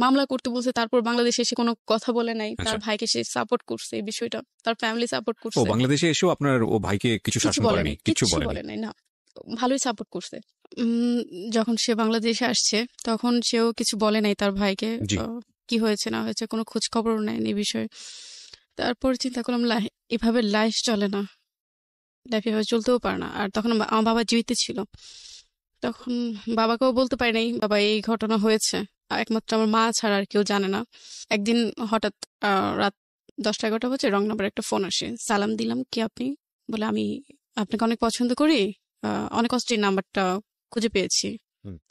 মামলা করতে বলছে, তারপর বাংলাদেশে এসে কোনো কথা বলে নাই। তার ভাইকে সে সাপোর্ট করছে, এই বিষয়টা তার ফ্যামিলি সাপোর্ট
ও
করছে।
বাংলাদেশে এসেও আপনার ও ভাইকে কিছু শাসন করেনি? কিছু
বলে নাই, না ভালোই সাপোর্ট করছে। যখন সে বাংলাদেশে আসছে তখন সেও কিছু বলে নাই তার ভাইকে, কি হয়েছে না হয়েছে কোনো খোঁজ খবর নেয়নি এই বিষয়ে। তারপর চিন্তা করলাম এভাবে লাইফ চলে না, লাইফ এভাবে চলতেও পারে না। আর তখন আমার বাবা জীবিত ছিল, তখন বাবাকেও বলতে পারি নাই বাবা এই ঘটনা হয়েছে, একমাত্র আমার মা ছাড়া আর কেউ জানে না। একদিন হঠাৎ রাত 10টা-11টা বাজে রং নাম্বার একটা ফোন আসে, সালাম দিলাম, কি আপনি? বলে আমি আপনাকে অনেক পছন্দ করি, অনেক কষ্টে নাম্বারটা খুঁজে পেয়েছি।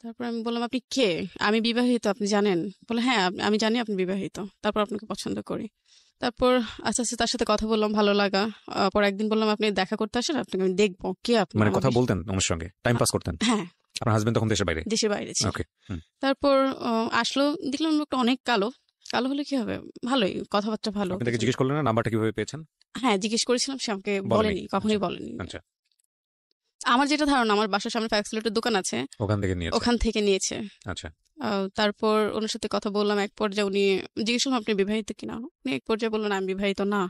তারপর আমি বললাম, আপনি কে? আমি বিবাহিত, আপনি জানেন? বলে হ্যাঁ আমি জানি আপনি বিবাহিত, তারপর আপনাকে পছন্দ করি। তারপর আস্তে আস্তে তার সাথে কথা বললাম, ভালো লাগা। পর একদিন বললাম, আপনি দেখা করতে আসেন, আপনাকে আমি দেখবো, কে আপনি?
মানে কথা বলতেন ওনার সঙ্গে, টাইম পাস করতেন?
হ্যাঁ।
আপনার হাজবেন্ড তখন দেশের বাইরে?
দেশের বাইরে ছিল।
ওকে।
তারপর আসলো, দেখলাম লোকটা অনেক কালো। কালো হলে কি হবে, ভালোই কথাবার্তা ভালো।
আপনি তাকে জিজ্ঞেস করলেন না নাম্বারটা কিভাবে পেয়েছেন?
হ্যাঁ জিজ্ঞেস করেছিলাম, সে আমাকে বলেনি, কখনোই বলেনি।
আচ্ছা।
আমার যেটা ধারণা, আমার বাসার সামনে ফ্যাক্সিলেটের দোকান আছে, ওখান থেকে নিয়েছে।
আচ্ছা।
তারপর ওনার সাথে কথা বললাম, এক পর্যায়ে উনি জিজ্ঞেস করলাম, আপনি বিবাহিত কিনা? উনি এক পর্যায়ে বললেন, আমি বিবাহিত না।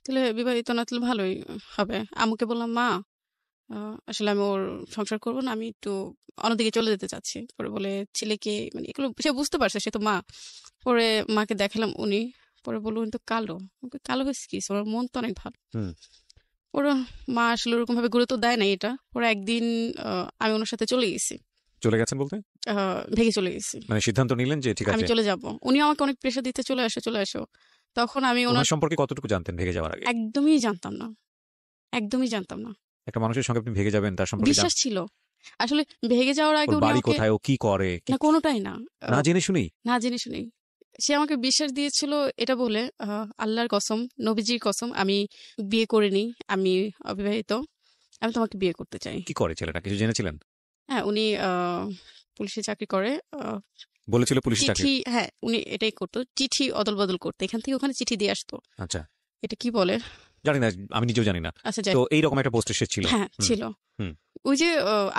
তাহলে বিবাহিত না, তাহলে ভালোই হবে। আম্মুকে বললাম, মা আসলে আমি ওর সংসার করবো না, আমি একটু অন্যদিকে চলে যেতে চাচ্ছি। পরে বলে ছেলেকে, মানে এগুলো সে বুঝতে পারছে, সে তো মা। পরে মাকে দেখালাম, উনি পরে বললো উনি তো কালো। কালো হয়েছে কি, ওর মন তো অনেক ভালো।
হুম।
ওরা মা আসলে ওরকম ভাবে গুরুত্ব দেয় না এটা। পরে একদিন আমি ওনার সাথে চলে গেছি,
চলে গেছেন বলতে
ভেগে চলে গেছি,
মানে সিদ্ধান্ত নিলেন যে ঠিক
আমি
আছে।
চলে যাব। উনি আমাকে অনেক প্রেশার দিতে, চলে আসো চলে আসো। তখন আমি ওনার
ওনার সম্পর্কে কতটুকু জানতেন ভেগে যাওয়ার আগে?
একদমই জানতাম না, একদমই জানতাম না।
একটা মানুষের সঙ্গে আপনি ভেগে যাবেন তার সম্পর্কে
বিশ্বাস ছিল আসলে, ভেগে যাওয়ার আগে
ওর
উনি
বাড়ি
আমাকে
কোথায়, ও কি করে,
না কোনোটাই না,
না জেনে শুনেই?
না জেনে শুনেই সে আমাকে বিশ্বাস দিয়েছিল এটা বলে, আল্লাহর কসম, নবীজির কসম, আমি বিয়ে করিনি, আমি অবিবাহিত, আমি তোমাকে বিয়ে করতে চাই।
কি করে ছেলেটা, কিছু জেনেছিলেন?
হ্যাঁ, উনি পুলিশে চাকরি করে।
বলেছিল পুলিশ চাকরি?
চিঠি, হ্যাঁ উনি এটাই করতো, চিঠি অদল বদল করতো, এখান থেকে ওখানে চিঠি দিয়ে আসতো।
আচ্ছা,
এটা কি বলে
জানি না, আমি নিজেও জানি না।
আচ্ছা যাই
তো
হোক।
এইরকম একটা পোস্টে সে ছিল।
হ্যাঁ
হুম,
ছিল।
হুম।
ওই যে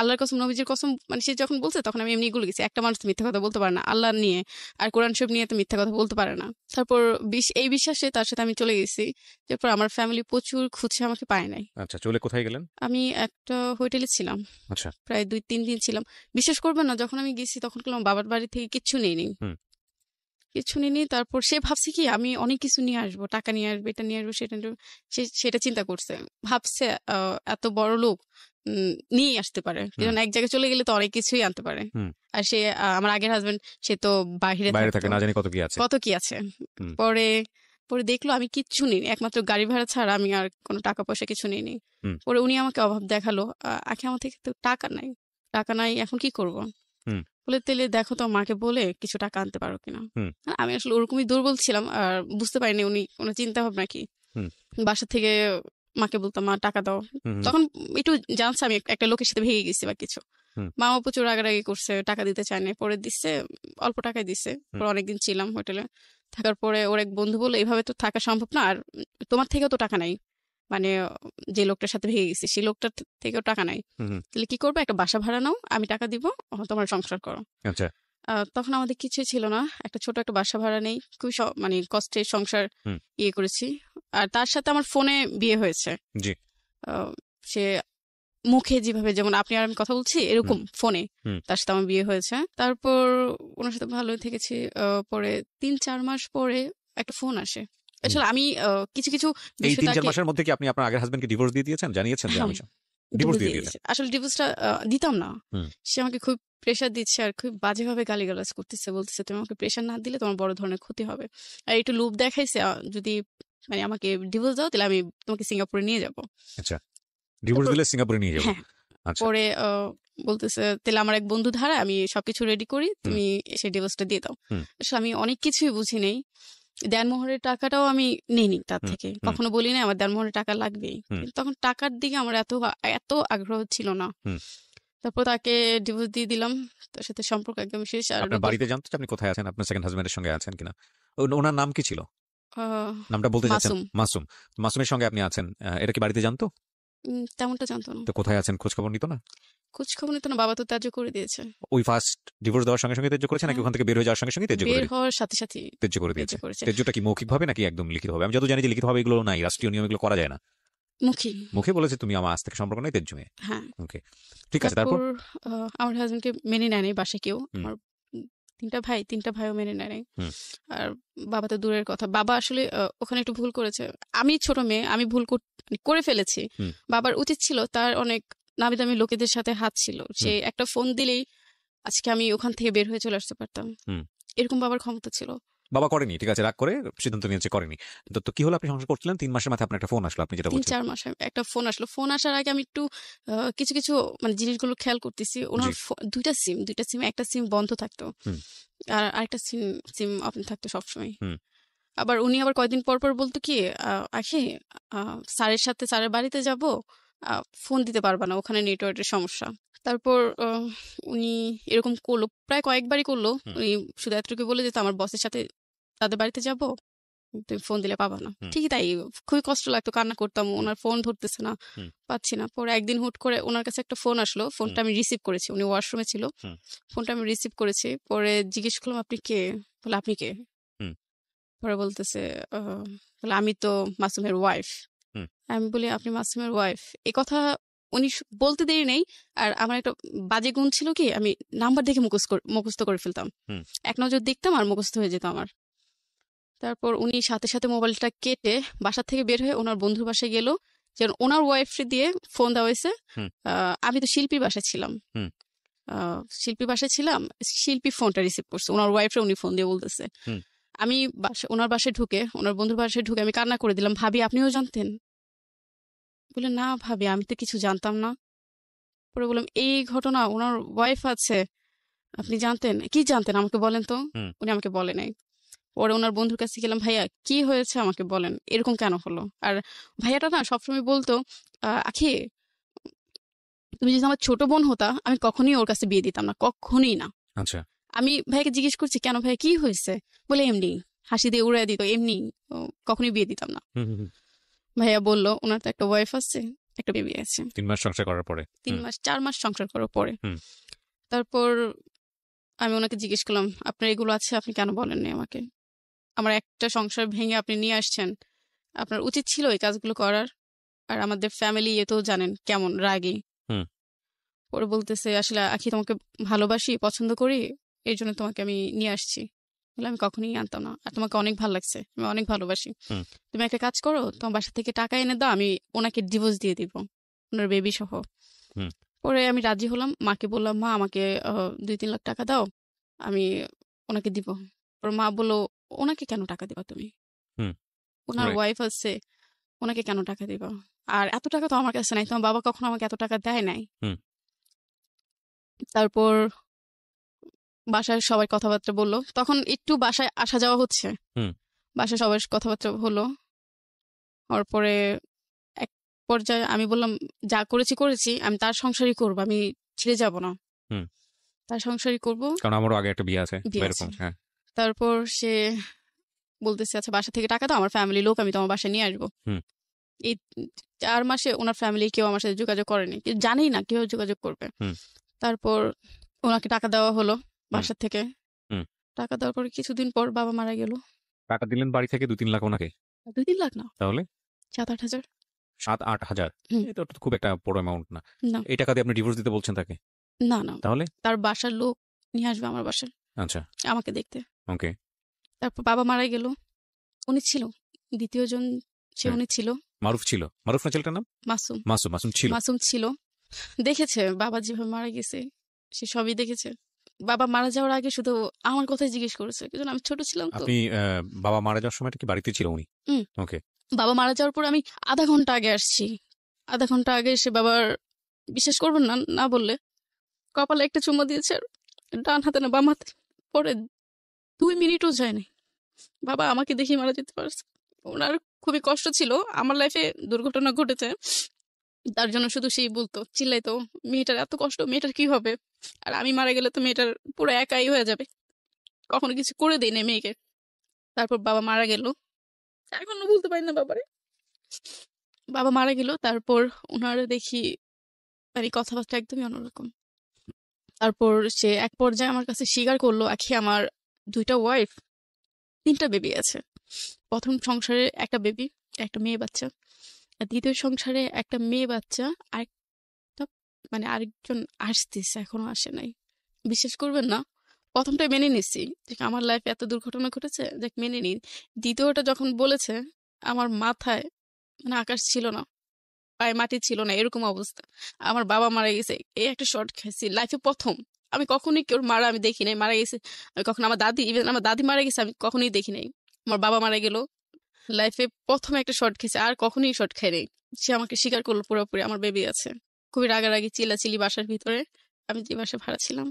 আল্লাহর কসম, নবীজির কসম, মানে সে যখন বলছে তখন আমি এমনি গুলো গেছি, একটা মানুষ তো মিথ্যা কথা বলতে পারে না আল্লাহ নিয়ে, আর কোরআন শরীফ নিয়ে তো মিথ্যা কথা বলতে পারে না। তারপর এই বিশ্বাসে তার সাথে আমি চলে গেছি। তারপর আমার ফ্যামিলি প্রচুর খুঁজে আমাকে পায় নাই।
আচ্ছা, চলে কোথায় গেলেন?
আমি একটা হোটেলে ছিলাম,
আচ্ছা।
প্রায় 2-3 দিন ছিলাম। বিশ্বাস করবেন না, যখন আমি গেছি তখন আমার বাবার বাড়ি থেকে কিচ্ছু নেইনি,
হুম।
কিছু নিনি। তারপর সে ভাবছে কি আমি অনেক কিছু নিয়ে আসবো, টাকা নিয়ে আসবো, এটা নিয়ে আসবো, সেটা নিয়ে আসবো। সেটা চিন্তা করছে, ভাবছে এত বড় লোক নিয়ে আসতে পারে, কারণ এক জায়গায় চলে গেলে তো অনেক কিছুই আনতে পারে।
হুম।
আর সে আমার আগের হাজবেন্ড, সে তো বাইরে
বাইরে
থাকতো,
থাকে, না জানি কত কি আছে।
কত কি আছে।
হুম।
পরে পরে দেখলো আমি কিচ্ছু নিই, একমাত্র গাড়ি ভাড়া ছাড়া আমি আর কোনো টাকা পয়সা কিছু নিইনি।
হুম।
পরে উনি আমাকে অভাব দেখালো, আখি আমার থেকে তো টাকা নাই, টাকা নাই, এখন কি করব?
হুম।
বলে তেলে দেখো তো মাকে বলে কিছু টাকা আনতে পারো কিনা।
হুম।
আমি আসলে ওরকমই দুর্বল ছিলাম, আর বুঝতে পারিনি উনি কোনো চিন্তা ভাবনা কি।
হুম।
বাসা থেকে মাকে বলতাম মা টাকা দাও।
হুম।
তখন একটু জানছে আমি একটা লোকের সাথে ভেঙে গেছি বা কিছু।
হুম।
মামা প্রচুর রাগারাগি করছে, টাকা দিতে চায় না, পরে দিচ্ছে, অল্প টাকায় দিচ্ছে।
হুম।
পরে অনেকদিন ছিলাম হোটেলে, থাকার পরে ওর এক বন্ধু বললো এভাবে তো থাকা সম্ভব না, আর তোমার থেকেও তো টাকা নাই, মানে যে লোকটার সাথে ভেঙে গেছি সেই লোকটার থেকেও টাকা নাই,
হুম।
তাহলে কি করবে, একটা বাসা ভাড়া নাও, আমি টাকা দিব, তোমার সংসার করো।
আচ্ছা।
তখন আমাদের কিছুই ছিল না, একটা ছোট একটা বাসা ভাড়া নেই, খুবই মানে কষ্টের সংসার
হুম।
ইয়ে করেছি। আর তার সাথে আমার ফোনে বিয়ে হয়েছে।
জি।
সে মুখে যেভাবে, যেমন আপনি আর আমি কথা বলছি এরকম ফোনে,
হুম।
তার সাথে আমার বিয়ে হয়েছে। তারপর ওনার সাথে ভালোই থেকেছি। পরে 3-4 মাস পরে একটা ফোন আসে। আসলে আমি কিছু কিছু
এই
বিষয়
3-4
তাকে
মাসের মধ্যে কি আপনি আপনার আগের হাজবেন্ডকে ডিভোর্স দিয়ে দিয়েছেন, জানিয়েছেন যে আমি ডিভোর্স
ডিভোর্স
দিয়ে
দিয়ে
দিয়েছেন?
দিয়েছে। আসলে ডিভোর্সটা দিতাম না।
হুম।
সে আমাকে খুব প্রেশার দিচ্ছে, আর খুব বাজেভাবে গালিগালাজ করতেছে, বলতেছে তুমি আমাকে প্রেশার না দিলে তোমার বড় ধরনের ক্ষতি হবে। আর একটু লোভ দেখাইছে, যদি মানে আমাকে ডিভোর্স দাও তাহলে আমি তোমাকে সিঙ্গাপুরে নিয়ে যাব।
আচ্ছা, ডিভোর্স
তারপর
দিলে সিঙ্গাপুরে নিয়ে যাবো।
হ্যাঁ,
আচ্ছা।
পরে বলতেছে তাহলে আমার এক বন্ধু ধারা আমি সবকিছু রেডি করি, তুমি এসে ডিভোর্সটা দিয়ে দাও।
হুম।
আসলে আমি অনেক কিছুই বুঝি নেই, দেনমোহরের টাকাটাও আমি নিইনি তার
হুম।
থেকে,
হুম।
কখনো বলি না আমার দেনমোহরের টাকা লাগবেই,
হুম।
কিন্তু তখন টাকার দিকে আমার এত এত আগ্রহ ছিল না।
হুম।
তারপর তাকে ডিভোর্স দিয়ে দিলাম, তার সাথে সম্পর্ক একদম শেষ। আর
আপনার বাড়িতে জানতো যে আপনি কোথায় আছেন, আপনার সেকেন্ড হাজবেন্ডের সঙ্গে আছেন কিনা? ওনার নাম কি ছিল?
আহ,
নামটা বলতে চাচ্ছেন?
মাসুম
মাসুম। মাসুমের সঙ্গে আপনি আছেন, এটা কি বাড়িতে জানতো?
তেমনটা জানতো না,
তো কোথায় আছেন খোঁজ খবর নিত না?
খোঁজ খবর নিত না, বাবা তো ত্যায্য করে দিয়েছে।
ওই ফার্স্ট ডিভোর্স দেওয়ার সঙ্গে সঙ্গে ত্যায্য করেছে, নাকি
হ্যাঁ,
ওখান থেকে বের হয়ে যাওয়ার সঙ্গে সঙ্গে ত্যায্য করে
বের হওয়ার সাথে সাথে
ত্যায্য করে
ত্যায্য
দিয়েছে?
করেছে।
ত্যায্যটা কি মৌখিক ভাবে নাকি একদম লিখিত ভাবে? আমি যত জানি যে লিখিত ভাবে এগুলো নাই, রাষ্ট্রীয় নিয়ম এগুলো করা যায় না।
মুখী।
মুখে বলেছে তুমি আমার আজ থেকে সম্পর্ক নেই, ত্যায্য মেয়ে।
হ্যাঁ।
ওকে, ঠিক আছে। তারপর?
তারপর আমার হাজবেন্ডকে মেনে নেয় নাই বাসায় কেউ।
হুম।
আমার 3টা ভাইও মেনে নেয় নাই।
হুম।
আর বাবা তো দূরের কথা, বাবা আসলে ওখানে একটু ভুল করেছে। আমি ছোট মেয়ে, আমি ভুল করে ফেলেছি।
হুম।
বাবার উচিত ছিল, তার অনেক নামি দামি লোকেদের সাথে হাত ছিল, সে একটা ফোন দিলেই আজকে আমি ওখান থেকে বের হয়ে চলে আসতে পারতাম।
হুম।
এরকম বাবার ক্ষমতা ছিল।
বাবা করেনি, ঠিক আছে, রাগ করে সিদ্ধান্ত নিয়েছে, করেনি। তো কি হলো, আপনি সংসার করছিলেন, 3 মাসের মাথায় আপনার একটা ফোন আসলো, আপনি যেটা বলছেন।
3-4 মাস একটা ফোন আসলো। ফোন আসার আগে আমি একটু কিছু কিছু মানে জিনিসগুলো খেয়াল করতেছি। ওনার
জি।
2টা সিম, একটা সিম বন্ধ থাকতো,
হুম।
আর আরেকটা সিম ওপেন থাকতো সবসময়।
হুম।
আবার উনি আবার কয়েকদিন পর পর বলতো কি, আখি স্যারের বাড়িতে যাব, ফোন দিতে পারবা না, ওখানে নেটওয়ার্কের সমস্যা। তারপর উনি এরকম করলো, প্রায় কয়েকবারই করলো।
হুম।
উনি শুধু এতটুকু বলে যেত আমার বসের সাথে তাদের বাড়িতে যাব, তুমি ফোন দিলে পাবা না।
হুম।
ঠিকই তাই, খুবই কষ্ট লাগতো, কান্না করতাম, ওনার ফোন ধরতেছে না,
হুম।
পাচ্ছি না। পরে একদিন হুট করে ওনার কাছে একটা ফোন আসলো, ফোনটা আমি রিসিভ করেছি, উনি ওয়াশরুমে ছিল।
হুম।
ফোনটা আমি রিসিভ করেছি, পরে জিজ্ঞেস করলাম আপনি কে, বলে আপনি কে?
হুম।
পরে বলতেছে বলে আমি তো মাসুমের ওয়াইফ।
হুম।
আমি বলি আপনি মাসুমের ওয়াইফ, এই কথা উনি বলতে দেরি নেই। আর আমার একটা বাজে গুণ ছিল কি, আমি নাম্বার দেখে মুখস্থ করে ফেলতাম।
হুম।
এক নজর দেখতাম আর মুখস্থ হয়ে যেত আমার। তারপর উনি সাথে সাথে মোবাইলটা কেটে বাসা থেকে বের হয়ে ওনার বন্ধুর বাসায় গেল, যেন ওনার ওয়াইফ দিয়ে ফোন দেওয়া হয়েছে।
হুম।
আমি তো শিল্পীর বাসায় ছিলাম।
হুম।
শিল্পীর বাসায় ছিলাম, শিল্পী ফোনটা রিসিভ করছে, ওনার ওয়াইফরে উনি ফোন দিয়ে বলতেছে।
হুম।
আমি ওনার বাসায় ঢুকে, ওনার বন্ধুর বাসায় ঢুকে আমি কান্না করে দিলাম, ভাবি আপনিও জানতেন? বলে না ভাবি, আমি তো কিছু জানতাম না। পরে বললাম এই ঘটনা, ওনার ওয়াইফ আছে, আপনি জানতেন? কি জানতেন আমাকে বলেন তো।
হুম।
উনি আমাকে বলে নাই। পরে ওনার বন্ধুর কাছে গেলাম, ভাইয়া কি হয়েছে আমাকে বলেন, এরকম কেন হলো? আর ভাইয়াটা না সবসময় বলতো, আখি তুমি যদি আমার ছোট বোন হতা, আমি কখনোই ওর কাছে বিয়ে দিতাম না, কখনোই না।
আচ্ছা।
আমি ভাইয়াকে জিজ্ঞেস করছি কেন ভাইয়া কি হয়েছে, বলে এমনি, হাসি দিয়ে উড়াই দিত, এমনি, কখনোই বিয়ে দিতাম না।
হুম, হুম, হুম।
ভাইয়া বললো ওনার তো একটা ওয়াইফ আছে, একটা বেবি আছে।
3 মাস সংসার করার পরে।
4 মাস সংসার করার পরে।
হুম।
তারপর আমি ওনাকে জিজ্ঞেস করলাম, আপনার এগুলো আছে, আপনি কেন বলেননি আমাকে? আমার একটা সংসার ভেঙে আপনি নিয়ে আসছেন, আপনার উচিত ছিল এই কাজগুলো করার। আর আমাদের ফ্যামিলি তো জানেন কেমন রাগী।
হুম।
পরে বলতেছে, আসলে আখি তোমাকে ভালোবাসি, পছন্দ করি, এই জন্য তোমাকে আমি নিয়ে আসছি। বলে আমি কখনোই আনতাম না, আর তোমাকে অনেক ভালো লাগছে, আমি অনেক ভালোবাসি।
হুম।
তুমি একটা কাজ করো, তোমার বাসা থেকে টাকা এনে দাও, আমি ওনাকে ডিভোর্স দিয়ে দিব, ওনার বেবি সহ।
হুম।
পরে আমি রাজি হলাম, মাকে বললাম মা আমাকে 2-3 লাখ টাকা দাও, আমি ওনাকে দিব। ওর মা বললো, ওনাকে কেন টাকা দিবা তুমি?
হুম।
ওনার
Right.
ওয়াইফ আছে, ওনাকে কেন টাকা দিবা? আর এত টাকা তো আমার কাছে নাই, তোমার বাবা কখনো আমাকে এত টাকা দেয় নাই।
হুম।
তারপর বাসায় সবাই কথাবার্তা বললো, তখন একটু বাসায় আসা যাওয়া হচ্ছে।
হুম।
বাসায় সবাই কথাবার্তা হলো, হওয়ার পরে এক পর্যায়ে আমি বললাম, যা করেছি করেছি, আমি তার সংসারই করবো, আমি ছেড়ে যাব না।
হুম।
তার সংসারই করবো,
কারণ আমারও আগে একটা বিয়ে আছে
বিয়ে আছে।
এরকম। হ্যাঁ।
তারপর সে বলতেছে, আচ্ছা বাসা থেকে টাকা দাও, আমার ফ্যামিলি লোক, আমি তোমার বাসায় নিয়ে আসবো।
হুম।
এই 4 মাসে ওনার ফ্যামিলি কেউ আমার সাথে যোগাযোগ করেনি, জানেই না কেউ যোগাযোগ করবে।
হুম।
তারপর ওনাকে টাকা দেওয়া হলো বাসা থেকে।
হুম।
টাকা দেওয়ার পরে কিছুদিন পর বাবা মারা গেল।
টাকা দিলেন বাড়ি থেকে 2-3 লাখ ওনাকে?
2-3 লাখ না,
তাহলে
7-8 হাজার।
7-8 হাজার?
হুম।
এটা তো খুব একটা বড় অ্যামাউন্ট না।
না
এই টাকা দিয়ে আপনি ডিভোর্স দিতে বলছেন তাকে?
না না,
তাহলে?
তার বাসার লোক নিয়ে আসবে আমার বাসায়
আচ্ছা।
আমাকে দেখতে।
ওকে।
তারপর বাবা মারা গেল, উনি ছিল দ্বিতীয় জন, সে
হ্যাঁ।
উনি ছিল
মারুফ ছিল? মারুফ না ছেলেটার নাম?
মাসুম।
মাসুম ছিল।
মাসুম ছিল, দেখেছে বাবা যেভাবে মারা গেছে, সে সবই দেখেছে। বাবা মারা যাওয়ার আগে শুধু আমার কথাই জিজ্ঞেস করেছে, কিন্তু আমি ছোট ছিলাম তো।
আপনি বাবা মারা যাওয়ার সময় কি বাড়িতে ছিল উনি?
হুম।
ওকে।
বাবা মারা যাওয়ার পর আমি আধা ঘন্টা আগে আসছি। আধা ঘন্টা আগে এসে বাবার, বিশ্বাস করবেন না না বললে, কপালে একটা চুম্মা দিয়েছে, আর ডান হাতে না বাম হাতে। পরে 2 মিনিটও যায়নি, বাবা আমাকে দেখে মারা যেতে পারছে। ওনার খুবই কষ্ট ছিল, আমার লাইফে দুর্ঘটনা ঘটেছে, তার জন্য শুধু সেই বলতো, চিল্লাইতো, মেয়েটার এত কষ্ট, মেয়েটার কি হবে? আর আমি মারা গেলে তো মেয়েটার পুরো একাই হয়ে যাবে, কখনো কিছু করে দেই না মেয়েকে। তারপর বাবা মারা গেল, এখনো বলতে পারি না বাবারে। বাবা মারা গেল, তারপর ওনারা দেখি মানে কথাবার্তা একদমই অন্যরকম। তারপর সে এক পর্যায়ে আমার কাছে স্বীকার করলো, আখি আমার 2টা ওয়াইফ, 3টা বেবি আছে। প্রথম সংসারে একটা বেবি, একটা মেয়ে বাচ্চা, আর দ্বিতীয় সংসারে একটা মেয়ে বাচ্চা, আর মানে আরেকজন আসতেছে, এখনো আসে নাই। বিশ্বাস করবেন না, প্রথমটা মেনে নিছি যে আমার লাইফে এত দুর্ঘটনা ঘটেছে, দেখ মেনে নিই। দ্বিতীয়টা যখন বলেছে, আমার মাথায় মানে আকাশ ছিল না, পায়ে মাটি ছিল না, এরকম অবস্থা। আমার বাবা মারা গেছে, এই একটা শর্ট খাইছি লাইফে প্রথম। আমি কখনোই কেউ মারা আমি দেখি নাই, মারা গেছে আমি কখন, আমার দাদি, ইভেন আমার দাদি মারা গেছে আমি কখনোই দেখি নাই। আমার বাবা মারা গেল, লাইফে প্রথম একটা শর্ট খেয়েছে, আর কখনোই শর্ট খাই নাই। সে আমাকে স্বীকার করলো পুরোপুরি, আমার বেবি আছে। খুবই রাগারাগি চিল্লাচিল্লি বাসার ভিতরে, আমি যে বাসায় ভাড়া ছিলাম।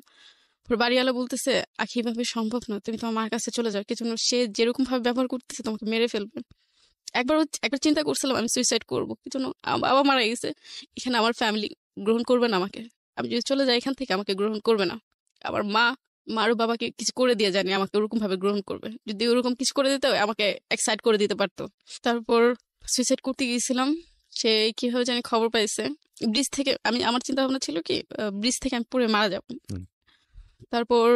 পরে বাড়িওয়ালা বলতেছে, আখি ভাবে সম্ভব না, তুমি তোমার মার কাছে চলে যাও, কিছু না, সে যেরকম ভাবে ব্যবহার করতেছে তোমাকে মেরে ফেলবে। একবার চিন্তা করছিলাম আমি সুইসাইড করবো, কিছু না, আমার বাবা মারা গেছে, এখানে আমার ফ্যামিলি গ্রহণ করবে না আমাকে, আমি যদি চলে যাই এখান থেকে আমাকে গ্রহণ করবে না। আমার মারও বাবাকে কিছু করে দিয়ে জানি আমাকে ওরকম ভাবে গ্রহণ করবে, যদি ওরকম কিছু করে দিতে হয় আমাকে এক্সাইট করে দিতে পারতো। তারপর সুইসাইড করতে গিয়েছিলাম, সে কিভাবে জানি খবর পাইছে ব্রিজ থেকে, আমার চিন্তা ভাবনা ছিল কি ব্রিজ থেকে আমি পড়ে মারা যাবো। তারপর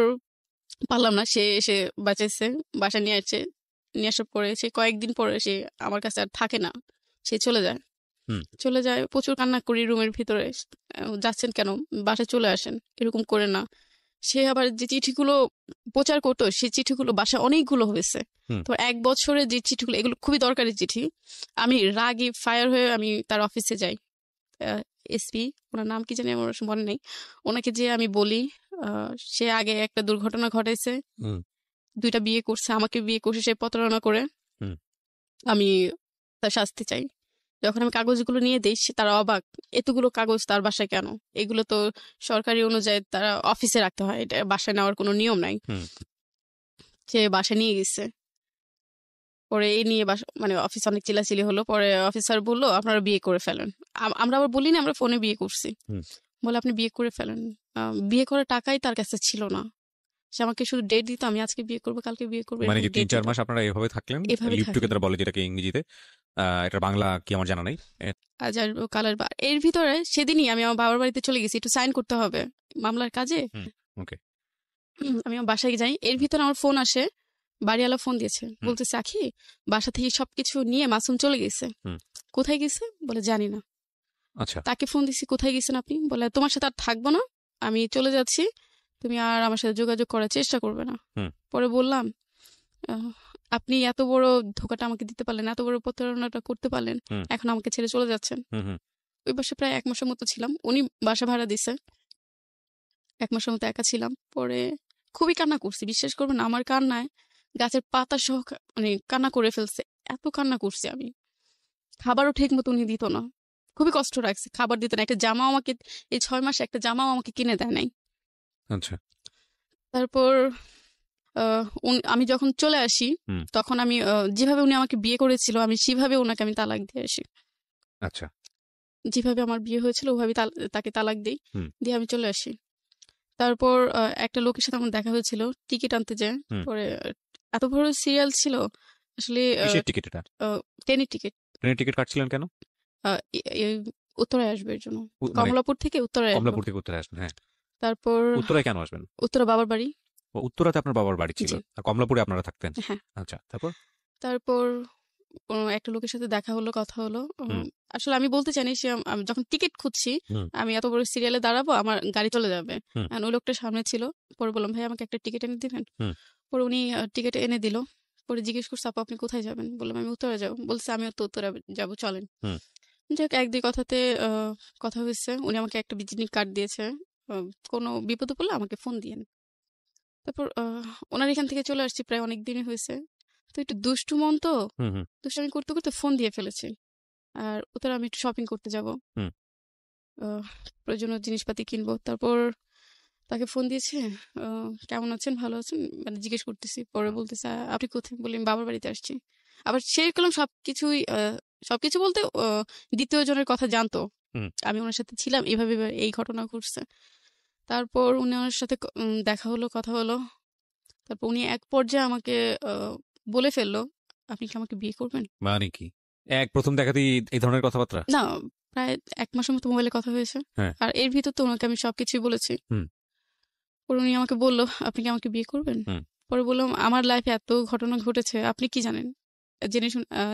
পারলাম না, সে এসে বাঁচাইছে, বাসা নিয়ে আসার পরে সে কয়েকদিন পরে সে আমার কাছে আর থাকে না, সে চলে যায়।
হুম।
চলে যায়, প্রচুর কান্না করি রুমের ভিতরে। যাচ্ছেন কেন, বাসায় চলে আসেন, এরকম করে না। সে আবার যে চিঠিগুলো প্রচার করতো, সেই চিঠিগুলো বাসায় অনেকগুলো হয়েছে।
হুম।
তো 1 বছরের যে চিঠিগুলো, এগুলো খুবই দরকারি চিঠি। আমি রাগে ফায়ার হয়ে আমি তার অফিসে যাই। এসপি, ওনার নাম কি জানি আমার মনে নেই। ওনাকে যে আমি বলি সে আগে একটা দুর্ঘটনা ঘটাইছে,
হুম।
2টা বিয়ে করছে, আমাকে বিয়ে করছে সে প্রতারণা করে।
হুম।
আমি তার শাস্তি চাই। যখন আমি কাগজগুলো নিয়ে দিই তারা অবাক, এতগুলো কাগজ তার বাসায় কেন? এগুলো তো সরকারি অনুযায়ী তারা অফিসে রাখতে হয়, এটা বাসায় নেওয়ার কোনো নিয়ম নাই।
হুম।
সে বাসায় নিয়ে গেছে। পরে এই নিয়ে মানে অফিস অনেক চিল্লাচিল্লি হলো। পরে অফিসার বললো আপনারা বিয়ে করে ফেলেন। আমরা আবার বলি না আমরা ফোনে বিয়ে করছি।
হুম।
বলে আপনি বিয়ে করে ফেলেন। বিয়ে করার টাকাই তার কাছে ছিল না। সে আমাকে শুধু ডেট দিত, আমি আজকে বিয়ে করবো, কালকে বিয়ে করবো,
মানে
এরকম
কি
ডেট
3-4
দিত।
মাস আপনারা এভাবে থাকলেন?
এভাবে
লিভ
থাকলেন।
টুগেদার বলে যেটাকে ইংরেজিতে। এটা বাংলা কি আমার জানা নাই।
আজ আর কালার এর ভিতরে সেদিনই আমি আমার বাবার বাড়িতে চলে গেছি, একটু সাইন করতে হবে মামলার কাজে।
ওকে।
আমি আমার বাসায় যাই, এর ভিতরে আমার ফোন আসে, বাড়িওয়ালা ফোন দিয়েছে,
হুম।
বলতেছে আখি বাসা থেকে সবকিছু নিয়ে মাসুম চলে গেছে।
হুম।
কোথায় গেছে বলে জানি না।
আচ্ছা।
তাকে ফোন দিছি, কোথায় গেছেন আপনি? বলে তোমার সাথে আর থাকবো না, আমি চলে যাচ্ছি, তুমি আর আমার সাথে যোগাযোগ করার চেষ্টা করবে না।
হুম।
পরে বললাম আপনি এত বড় ধোকাটা আমাকে দিতে পারলেন, এত বড় প্রতারণাটা করতে পারলেন,
হুম।
এখন আমাকে ছেড়ে চলে যাচ্ছেন।
হুম। হুম।
ওই বাসায় প্রায় 1 মাসের মতো ছিলাম, উনি বাসা ভাড়া দিছে। 1 মাসের মতো একা ছিলাম। পরে খুবই কান্না করছি, বিশ্বাস করবেন না, আমার কান্নায় গাছের পাতা সহ মানে কান্না করে ফেলছে। এত কান্না করছি আমি। খাবারও ঠিক মতো উনি দিত না, খুবই কষ্ট রাখছে, খাবার দিত না। একটা জামা আমাকে, এই 6 মাসে একটা জামাও আমাকে কিনে দেয় নাই।
আচ্ছা।
তারপর আমি যখন চলে আসি,
হুম।
তখন আমি যেভাবে উনি আমাকে বিয়ে করেছিল আমি সেভাবে ওনাকে আমি তালাক দিয়ে আসি।
আচ্ছা।
যেভাবে আমার বিয়ে হয়েছিল ওভাবে তাকে তালাক দিই,
হুম।
দিয়ে আমি চলে আসি। তারপর একটা লোকের সাথে আমার দেখা হয়েছিল টিকিট আনতে যায়।
হুম।
পরে এত বড় সিরিয়াল ছিল আসলে।
কিসের টিকিট এটা?
ট্রেনের টিকিট।
ট্রেনের টিকিট কাটছিলেন কেন?
উত্তরায় আসবে এর জন্য,
মানে
কমলাপুর থেকে উত্তরায় আসবো।
কমলাপুর থেকে উত্তরে আসবেন, হ্যাঁ।
তারপর
উত্তরায় কেন আসবেন?
উত্তরা বাবার বাড়ি।
ও, উত্তরাতে আপনার বাবার বাড়ি ছিল,
জি।
আর কমলাপুরে আপনারা থাকতেন।
হ্যাঁ।
আচ্ছা, তারপর?
তারপর একটা লোকের সাথে দেখা হলো, কথা হলো।
হুম।
আসলে আমি বলতে চাইনি, সে আমি যখন টিকিট খুঁজছি,
হুম।
আমি এত বড় সিরিয়ালে দাঁড়াবো, আমার গাড়ি চলে যাবে।
হুম।
আর ওই লোকটা সামনে ছিল। পরে বললাম ভাই আমাকে একটা টিকিট এনে দিবেন।
হুম।
পরে উনি টিকিট এনে দিল। পরে জিজ্ঞেস করছে আপু আপনি কোথায় যাবেন? বললাম আমি উত্তরা যাবো। বলছে আমিও তো উত্তরা যাবো, চলেন।
হুম।
যাক 1-2 কথাতে কথা হয়েছে। উনি আমাকে একটা ভিজিটিং কার্ড দিয়েছে, কোনো বিপদে পড়লে আমাকে ফোন দিয়েন। তারপর ওনার এখান থেকে চলে আসছি, প্রায় অনেক দিনই হয়েছে। তো একটু দুষ্টু মন তো,
হুম। হুম।
দুষ্টামি করতে করতে ফোন দিয়ে ফেলেছি। আর উত্তরা আমি একটু শপিং করতে যাব,
হুম।
প্রয়োজনীয় জিনিসপাতি কিনবো। তারপর তাকে ফোন দিয়েছে, কেমন আছেন, ভালো আছেন, মানে জিজ্ঞেস করতেছি। পরে বলতেছে আপনি কোথায়? বলি আমি বাবার বাড়িতে আসছি। আবার সে করলাম সবকিছুই, সবকিছু বলতে দ্বিতীয় জনের কথা জানতো,
হুম।
আমি ওনার সাথে ছিলাম, এভাবে এভাবে এই ঘটনা ঘটছে। তারপর উনি আমার সাথে দেখা হলো, কথা হলো। তারপর উনি এক পর্যায়ে আমাকে বলে ফেললো আপনি কি আমাকে বিয়ে করবেন?
মানে কি প্রথম দেখাতেই এই ধরনের কথাবার্তা?
না, প্রায় 1 মাসের মতো মোবাইলে কথা হয়েছে।
হ্যাঁ।
আর এর ভিতর তো ওনাকে আমি সবকিছুই বলেছি।
হুম।
পরে উনি আমাকে বললো আপনি কি আমাকে বিয়ে করবেন?
হুম।
পরে বললাম আমার লাইফে এত ঘটনা ঘটেছে, আপনি কি জানেন?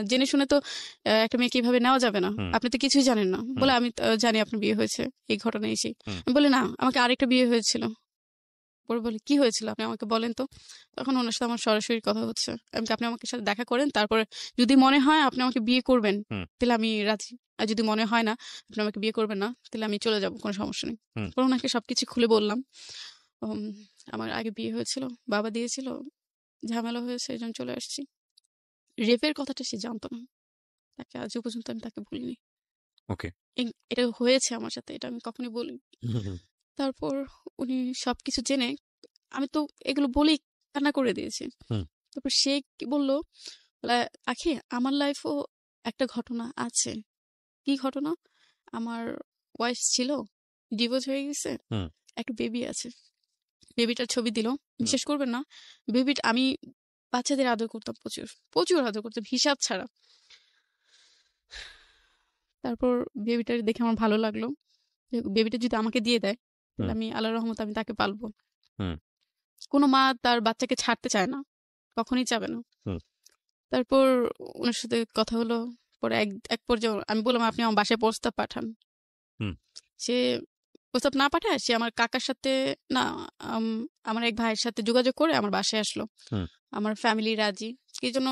জেনে শুনে তো একটা মেয়েকে এভাবে নেওয়া যাবে না,
হুম।
আপনি তো কিছুই জানেন না।
হুম।
বলে আমি তো জানি আপনার বিয়ে হয়েছে, এই ঘটনা এসে।
হুম।
আমি বলি না, আমাকে আরেকটা বিয়ে হয়েছিল। পরে বলে কি হয়েছিল আপনি আমাকে বলেন তো। তখন ওনার সাথে আমার সরাসরি কথা হচ্ছে, আপনি আমাকে সাথে দেখা করেন, তারপরে যদি মনে হয় আপনি আমাকে বিয়ে করবেন
হুম।
তাহলে আমি রাজি, আর যদি মনে হয় না আপনি আমাকে বিয়ে করবেন না তাহলে আমি চলে যাব, কোনো সমস্যা নেই।
হুম।
পরে ওনাকে সবকিছু খুলে বললাম। আমার আগে বিয়ে হয়েছিল, বাবা দিয়েছিল, ঝামেলা হয়েছে, এই জন্য চলে আসছি। রেপের কথাটা সে জানতো না, তাকে আজ পর্যন্ত আমি তাকে বলিনি।
ওকে।
এটা হয়েছে আমার সাথে, এটা আমি কখনোই বলিনি। তারপর উনি সবকিছু জেনে, আমি তো এগুলো বলেই কান্না করে দিয়েছি।
হুম।
তারপর সে কি বললো, আখি আমার লাইফও একটা ঘটনা আছে। কি ঘটনা? আমার ওয়াইফ ছিল, ডিভোর্স হয়ে গেছে,
হুম।
একটা বেবি আছে। বেবিটার ছবি দিল, বিশ্বাস করবেন না, বেবিটা আমি বাচ্চাদের আদর করতাম, প্রচুর প্রচুর আদর করতাম, হিসাব ছাড়া। তারপর বেবিটা দেখে আমার ভালো লাগলো, বেবিটা যদি আমাকে দিয়ে দেয় তাহলে
হুম।
আমি আল্লাহর রহমতে আমি তাকে পালবো।
হুম।
কোনো মা তার বাচ্চাকে ছাড়তে চায় না, কখনই চাবে না।
হুম।
তারপর ওনার সাথে কথা হলো, পরে এক এক পর্যায়ে আমি বললাম আপনি আমার বাসায় প্রস্তাব পাঠান।
হুম।
সে প্রস্তাব না পাঠায় সে আমার কাকার সাথে না আম, আমার এক ভাইয়ের সাথে যোগাযোগ করে আমার বাসায় আসলো।
হুম।
আমার ফ্যামিলি রাজি, কি জন্য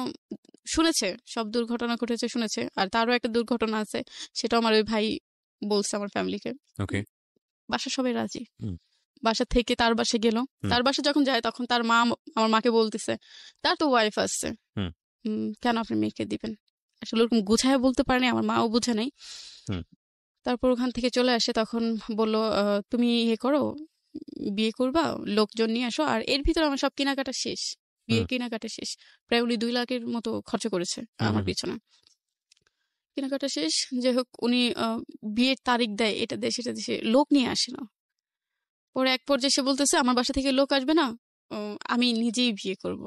শুনেছে, সব দুর্ঘটনা ঘটেছে শুনেছে। আর তারও একটা দুর্ঘটনা আছে, সেটাও আমার ওই ভাই বলছে আমার ফ্যামিলিকে।
ওকে।
বাসা সবাই রাজি।
হুম।
বাসা থেকে তার বাসে গেল।
হুম।
তার বাসা যখন যায় তখন তার মা আমার মাকে বলতেছে তার তো ওয়াইফ আসছে,
হুম।
কেন আপনি মেয়েকে দিবেন। আসলে ওরকম গুছায় বলতে পারেনি, আমার মাও বুঝে নাই।
হুম।
তারপর ওখান থেকে চলে আসে, তখন বলল তুমি ইয়ে করো, বিয়ে করবা, লোকজন নিয়ে আসো। আর এর ভিতরে আমার সব কেনাকাটা শেষ, বিয়ে
হুম।
কেনাকাটা শেষ। প্রায় উনি 2 লাখের মতো খরচ করেছে
হুম।
আমার
হুম।
পিছনে। কেনাকাটা শেষ, যাই হোক উনি বিয়ের তারিখ দেয়, এটা দেয় সেটা দেশে, লোক নিয়ে আসে না। পরে এক পর্যায়ে সে বলতেছে আমার বাসা থেকে লোক আসবে না, আমি নিজেই বিয়ে করব।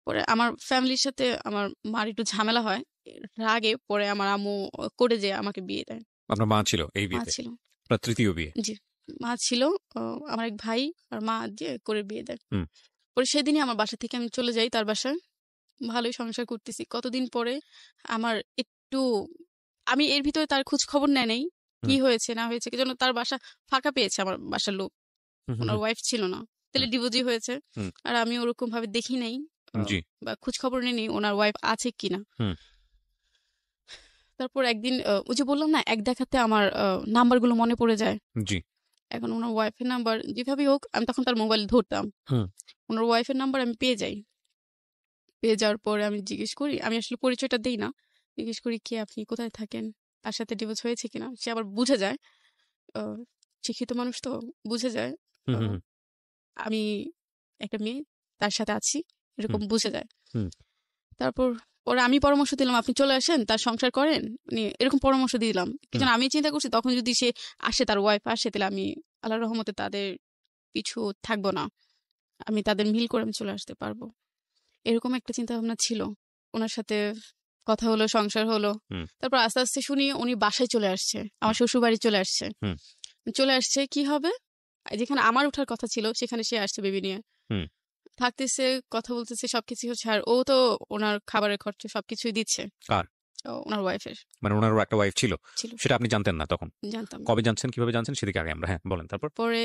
পরে আমার ফ্যামিলির সাথে আমার মার একটু ঝামেলা হয়, রাগে পরে আমার আম্মু করে যে আমাকে বিয়ে দেয়।
আপনার মা ছিল এই
মা
বিয়েতে?
ছিল,
আপনার তৃতীয় বিয়ে?
জি, মা ছিল। আমার এক ভাই আর মা দিয়ে করে বিয়ে দেয়।
হুম।
পরে সেদিনই আমার বাসা থেকে আমি চলে যাই তার বাসায়। ভালোই সংসার করতেছি। কতদিন পরে আমার একটু, আমি এর ভিতরে তার খোঁজ খবর নেয় নাই, কি
হুম।
হয়েছে না হয়েছে, কি জন্য তার বাসা ফাঁকা পেয়েছে আমার বাসার লোক,
হুম। হুম।
ওনার
হুম।
ওয়াইফ ছিল না, তাহলে
হুম।
ডিভোর্সই হয়েছে।
হুম।
আর আমি ওরকম ভাবে দেখি নাই, আহ,
জি।
বা খোঁজ খবর নেই ওনার ওয়াইফ আছে কিনা।
হুম।
তারপর একদিন ওই যে বললাম না, এক দেখাতে আমার নাম্বারগুলো মনে পড়ে যায়।
জি।
এখন ওনার ওয়াইফের নাম্বার যেভাবেই হোক, আমি তখন তার মোবাইল ধরতাম,
হুম।
ওনার ওয়াইফের নাম্বার আমি পেয়ে যাই। পেয়ে যাওয়ার পরে আমি জিজ্ঞেস করি, আমি আসলে পরিচয়টা দেই না, জিজ্ঞেস করি কে আপনি, কোথায় থাকেন, তার সাথে ডিভোর্স হয়েছে কিনা। সে আবার বুঝে যায়, আহ, শিক্ষিত মানুষ তো, বুঝে যায়
হুম।
আহ,
হুম।
আমি একটা মেয়ে তার সাথে আছি,
হুম।
এরকম বুঝে যায়।
হুম।
তারপর ওরা, আমি পরামর্শ দিলাম আপনি চলে আসেন, তার সংসার করেন, মানে এরকম পরামর্শ দিলাম।
হুম।
কিন্তু আমি চিন্তা করছি তখন যদি সে আসে, তার ওয়াইফ আসে, তাহলে আমি আল্লাহর রহমতে তাদের পিছু থাকবো না, আমি তাদের মিল করে আমি চলে আসতে পারবো। এরকম একটা চিন্তা ভাবনা ছিল। ওনার সাথে কথা হলো, সংসার হলো।
হুম।
তারপর আস্তে আস্তে শুনি উনি বাসায় চলে আসছে,
হুম।
আমার শ্বশুর বাড়ি চলে আসছে।
হুম।
চলে আসছে কি হবে, যেখানে আমার ওঠার কথা ছিল সেখানে সে আসছে বেবি নিয়ে,
হুম।
থাকতেছে, কথা বলতেছে, সবকিছু হচ্ছে। আর ও তো ওনার খাবারের খরচ সবকিছুই দিচ্ছে।
কার?
ওনার ওয়াইফের
মানে ওনারও একটা ওয়াইফ ছিল?
ছিল,
সেটা আপনি জানতেন না তখন?
জানতাম না।
কবে জানছেন, কিভাবে জানছেন সেদিকে আগে আমরা, হ্যাঁ বলেন তারপর।
পরে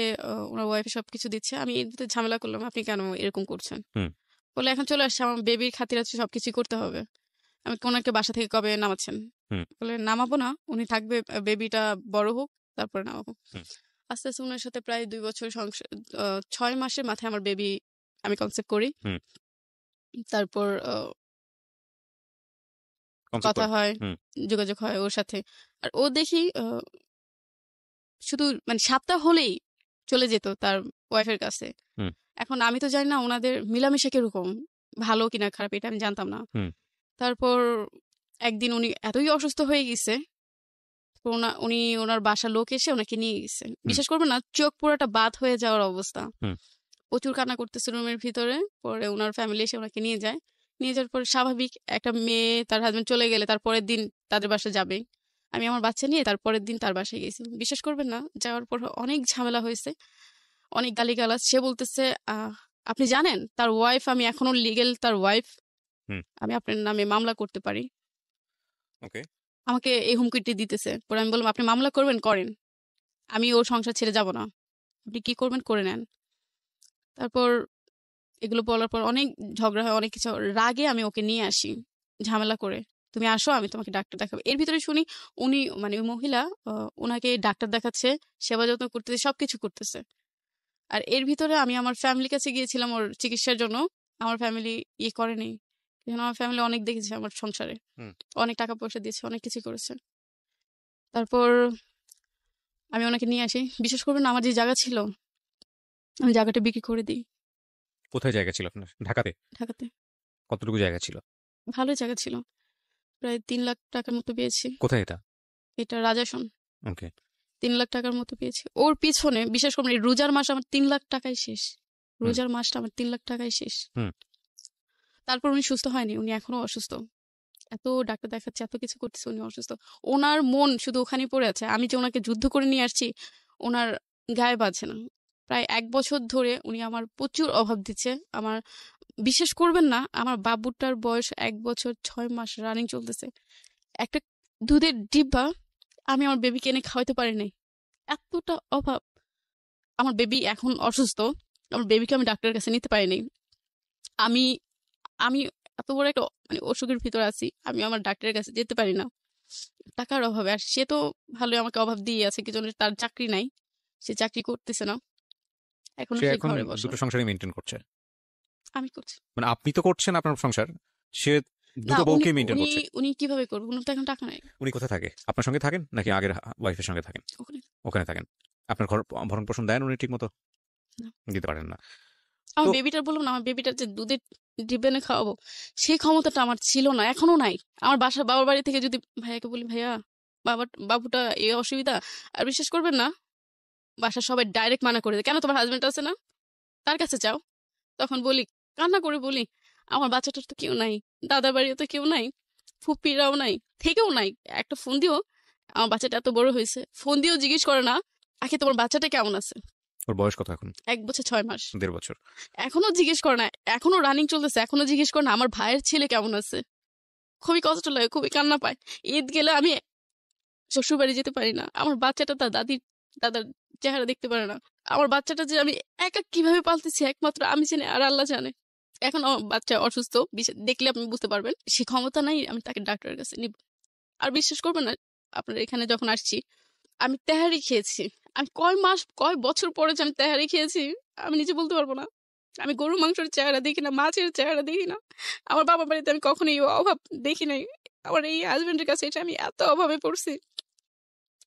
ওনার ওয়াইফের সবকিছু দিচ্ছে, আমি এর ভিতরে ঝামেলা করলাম আপনি কেন এরকম করছেন।
হুম।
বলে এখন চলে আসছে, আমার বেবির খাতির আছে, সবকিছুই করতে হবে। আমি ওনাকে বাসা থেকে কবে নামাচ্ছেন।
হুম।
বলে নামাবো না, উনি থাকবে, বেবিটা বড় হোক তারপরে নামাবো।
হুম।
আস্তে আস্তে ওনার সাথে প্রায় 2 বছর সংসার, 6 মাসের মাথায় আমার বেবি আমি কনসেপ্ট করি।
হুম।
তারপর
কনসেপ্ট
কথা
করেন?
হয়,
হুম।
যোগাযোগ হয় ওর সাথে। আর ও দেখি শুধু মানে সপ্তাহ হলেই চলে যেত তার ওয়াইফের কাছে।
হুম।
এখন আমি তো জানি না ওনাদের মিলামিশা কিরকম, ভালো কিনা খারাপ, এটা আমি জানতাম না।
হুম।
তারপর একদিন উনি এতই অসুস্থ হয়ে গেছে, উনি ওনার বাসার লোক এসে ওনাকে নিয়ে গেছে।
হুম।
বিশ্বাস করবেন না, চোখ পুরোটা বাদ হয়ে যাওয়ার অবস্থা।
হুম।
প্রচুর কান্না করতেছে রুমের ভিতরে। পরে ওনার ফ্যামিলি এসে ওনাকে নিয়ে যায়। নিয়ে যাওয়ার পরে স্বাভাবিক একটা মেয়ে তার হাজবেন্ড চলে গেলে তার পরের দিন তাদের বাসায় যাবে। আমি আমার বাচ্চা নিয়ে তার পরের দিন তার বাসায় গেছি। বিশ্বাস করবেন না, যাওয়ার পর অনেক ঝামেলা হয়েছে, অনেক গালিগালাজ। সে বলতেছে আপনি জানেন তার ওয়াইফ, আমি এখনো লিগেল তার ওয়াইফ,
হুম।
আমি আপনার নামে মামলা করতে পারি।
ওকে।
আমাকে এই হুমকিটি দিতেছে। পরে আমি বললাম আপনি মামলা করবেন করেন, আমি ওর সংসার ছেড়ে যাব না, আপনি কি করবেন করে নেন। তারপর এগুলো বলার পর অনেক ঝগড়া হয়, অনেক কিছু। রাগে আমি ওকে নিয়ে আসি ঝামেলা করে, তুমি আসো আমি তোমাকে ডাক্তার দেখাবো। এর ভিতরে শুনি উনি মানে ওই মহিলা ওনাকে ডাক্তার দেখাচ্ছে, সেবা যত্ন করতেছে, সবকিছু করতেছে। আর এর ভিতরে আমি আমার ফ্যামিলির কাছে গিয়েছিলাম ওর চিকিৎসার জন্য। আমার ফ্যামিলি করেনি, কারণ আমার ফ্যামিলি অনেক দেখেছে আমার সংসারে,
হুম।
অনেক টাকা পয়সা দিয়েছে, অনেক কিছু করেছে। তারপর আমি ওনাকে নিয়ে আসি। বিশেষ করবেন না, আমার যে জায়গা ছিল আমি জায়গাটা বিক্রি করে দিই।
কোথায় জায়গা ছিল আপনার? ঢাকাতে?
ঢাকাতে
কতটুকু জায়গা ছিল?
ভালো জায়গা ছিল, প্রায় 3 লাখ টাকার মতো পেয়েছি।
কোথায় এটা?
এটা রাজাসন।
ওকে।
3 লাখ টাকার মতো পেয়েছি ওর পিছনে। বিশেষ করে এই রোজার মাস আমার 3 লাখ টাকায় শেষ,
হুম।
রোজার মাসটা আমার 3 লাখ টাকায় শেষ।
হুম।
তারপর উনি সুস্থ হয়নি, উনি এখনো অসুস্থ। এত ডাক্তার দেখাচ্ছে, এত কিছু করতেছে, উনি অসুস্থ। ওনার মন শুধু ওখানেই পড়ে আছে। আমি যে ওনাকে যুদ্ধ করে নিয়ে আসছি, ওনার গায়ে বাজছে না। প্রায় 1 বছর ধরে উনি আমার প্রচুর অভাব দিচ্ছে। আমার, বিশ্বাস করবেন না, আমার বাবুটার বয়স 1 বছর 6 মাস রানিং চলতেছে, একটা দুধের ডিব্বা আমি আমার বেবিকে এনে খাওয়াতে পারি নাই, এতটা অভাব। আমার বেবি এখন অসুস্থ, আমার বেবিকে আমি ডাক্তারের কাছে নিতে পারিনি। আমি আমি এত বড় একটা মানে অসুখের ভিতরে আছি, আমি আমার ডাক্তারের কাছে যেতে পারি না টাকার অভাবে। আর সে তো ভালোই আমাকে অভাব দিয়ে আছে, কি জন্য তার চাকরি নাই, সে চাকরি করতেছে না, এখনো
সে
সে
এখন
ঘরে বসা।
দুটো সংসারই মেনটেন করছে।
আমি করছি
মানে আপনি তো করছেন আপনার সংসার, সে
না।
দুটো
উনি
বউকে মেনটেন
উনি
করছে।
উনি কিভাবে করবো? উনি তো এখন টাকা নাই।
উনি কোথায় থাকে? আপনার সঙ্গে থাকেন নাকি আগের ওয়াইফের সঙ্গে থাকেন?
ওখানে
ওখানে থাকেন। আপনার ঘর ভরণ পোষণ দেন উনি ঠিক মতো?
না।
দিতে পারেন না।
আমার
তো
বেবিটার বললাম না, আমার বেবিটার যে দুধের ডিব্বা এনে খাওয়াবো সেই ক্ষমতাটা আমার ছিল না, এখনো নাই। আমার বাবার বাড়ি থেকে যদি ভাইয়াকে বলি, ভাইয়া বাবুটা এই অসুবিধা, আর বিশ্বাস করবেন না, বাসার সবাই ডাইরেক্ট মানা করে দেয়, কেন তোমার হাজবেন্ড আছে না, তার কাছে যাও। তখন বলি, কান্না করে বলি, আমার বাচ্চাটার তো কেউ নাই, দাদার বাড়িও তো কেউ নাই, ফুপিরাও নাই, থেকেও নাই। একটা ফোন দিও, আমার বাচ্চাটা এত বড় হয়েছে, ফোন দিয়েও জিজ্ঞেস করে না আখি তোমার বাচ্চাটা কেমন আছে।
ওর বয়স কত এখন?
1 বছর 6 মাস।
1.5 বছর।
এখনো জিজ্ঞেস করে না, এখনো রানিং চলতেছে, এখনো জিজ্ঞেস করে না আমার ভাইয়ের ছেলে কেমন আছে। খুবই কষ্ট লাগে, খুবই কান্না পায়। ঈদ গেলে আমি শ্বশুর বাড়ি যেতে পারি না, আমার বাচ্চাটা তার দাদার চেহারা দেখতে পারে না। আমার বাচ্চাটা যে আমি একা কিভাবে পালতেছি একমাত্র আমি জানি, আর আল্লাহ জানে। এখন আমার বাচ্চা অসুস্থ, দেখলে আপনি বুঝতে পারবেন, সে ক্ষমতা নাই আমি তাকে ডাক্তারের কাছে নিব। আর বিশ্বাস করবেন না, আপনার এখানে যখন আসছি আমি তেহারি খেয়েছি। আমি কয় বছর পরে যে আমি তেহারি খেয়েছি আমি নিজে বলতে পারবো না। আমি গরু মাংসের চেহারা দেখি না, মাছের চেহারা দেখি না। আমার বাবা বাড়িতে আমি কখনোই অভাব দেখি নাই। আমার এই হাজবেন্ডের কাছে এটা আমি এত অভাবে পড়ছি,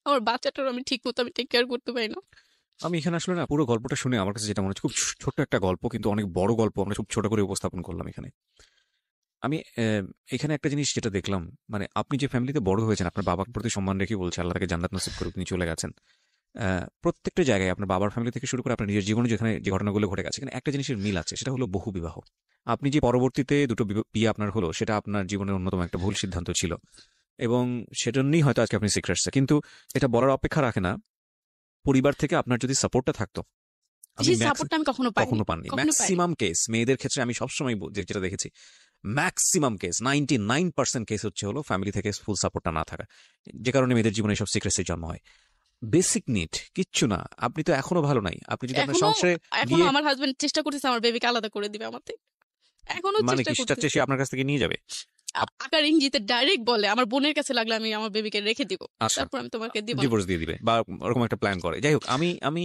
আমার বাচ্চাটার আমি ঠিক মতো আমি টেক কেয়ার করতে পারি না।
আমি এখানে আসলে না পুরো গল্পটা শুনে আমার কাছে যেটা মনে হচ্ছে, খুব ছোট্ট একটা গল্প কিন্তু অনেক বড় গল্প আমরা খুব ছোট করে উপস্থাপন করলাম এখানে। আমি এখানে একটা জিনিস যেটা দেখলাম, মানে আপনি যে ফ্যামিলিতে বড় হয়েছেন, আপনার বাবার প্রতি সম্মান রেখে বলছে, আল্লাহ তাকে জান্নাত নসিব করে তিনি চলে গেছেন। প্রত্যেকটা জায়গায় আপনার বাবার ফ্যামিলি থেকে শুরু করে আপনার নিজের জীবনে যেখানে যে ঘটনাগুলো ঘটে গেছে, এখানে একটা জিনিসের মিল আছে, সেটা হলো বহু বিবাহ। আপনি যে পরবর্তীতে দুটো বিয়ে আপনার হলো, সেটা আপনার জীবনের অন্যতম একটা ভুল সিদ্ধান্ত ছিল, এবং সেজন্যই হয়তো আজকে আপনি সিক্রেটসে। কিন্তু এটা বলার অপেক্ষা রাখে না, পরিবার থেকে আপনার যদি সাপোর্টটা থাকতো। আমি
সেই সাপোর্টটা আমি কখনো পাইনি,
কখনো পাননি।
কখনো পাইনি।
ম্যাক্সিমাম কেস মেয়েদের ক্ষেত্রে আমি সবসময় যেটা দেখেছি, ম্যাক্সিমাম কেস 99% কেস হচ্ছে হলো ফ্যামিলি থেকে ফুল সাপোর্টটা না থাকা, যে কারণে মেয়েদের জীবনে সব সিক্রেসির জন্ম হয়। বেসিক নিড কিচ্ছু না। আপনি তো এখনো ভালো নাই, আপনি যদি আপনার
এখনো
সংসারে
এখনো
গিয়ে
আমার হাজবেন্ড চেষ্টা করতেছে আমার বেবিকে আলাদা করে দিবে আমার থেকে, এখনো
মানে
চেষ্টা
কি চাচ্ছে
করতেছে।
সে আপনার কাছ থেকে নিয়ে যাবে?
আকার ইঙ্গিতে ডাইরেক্ট বলে আমার বোনের কাছে লাগলে আমি আমার বেবিকে রেখে দিব,
আচ্ছা,
তারপর আমি তোমাকে দিব না।
ডিভোর্স দিয়ে দিবে বা ওরকম একটা প্ল্যান করে। যাই হোক, আমি আমি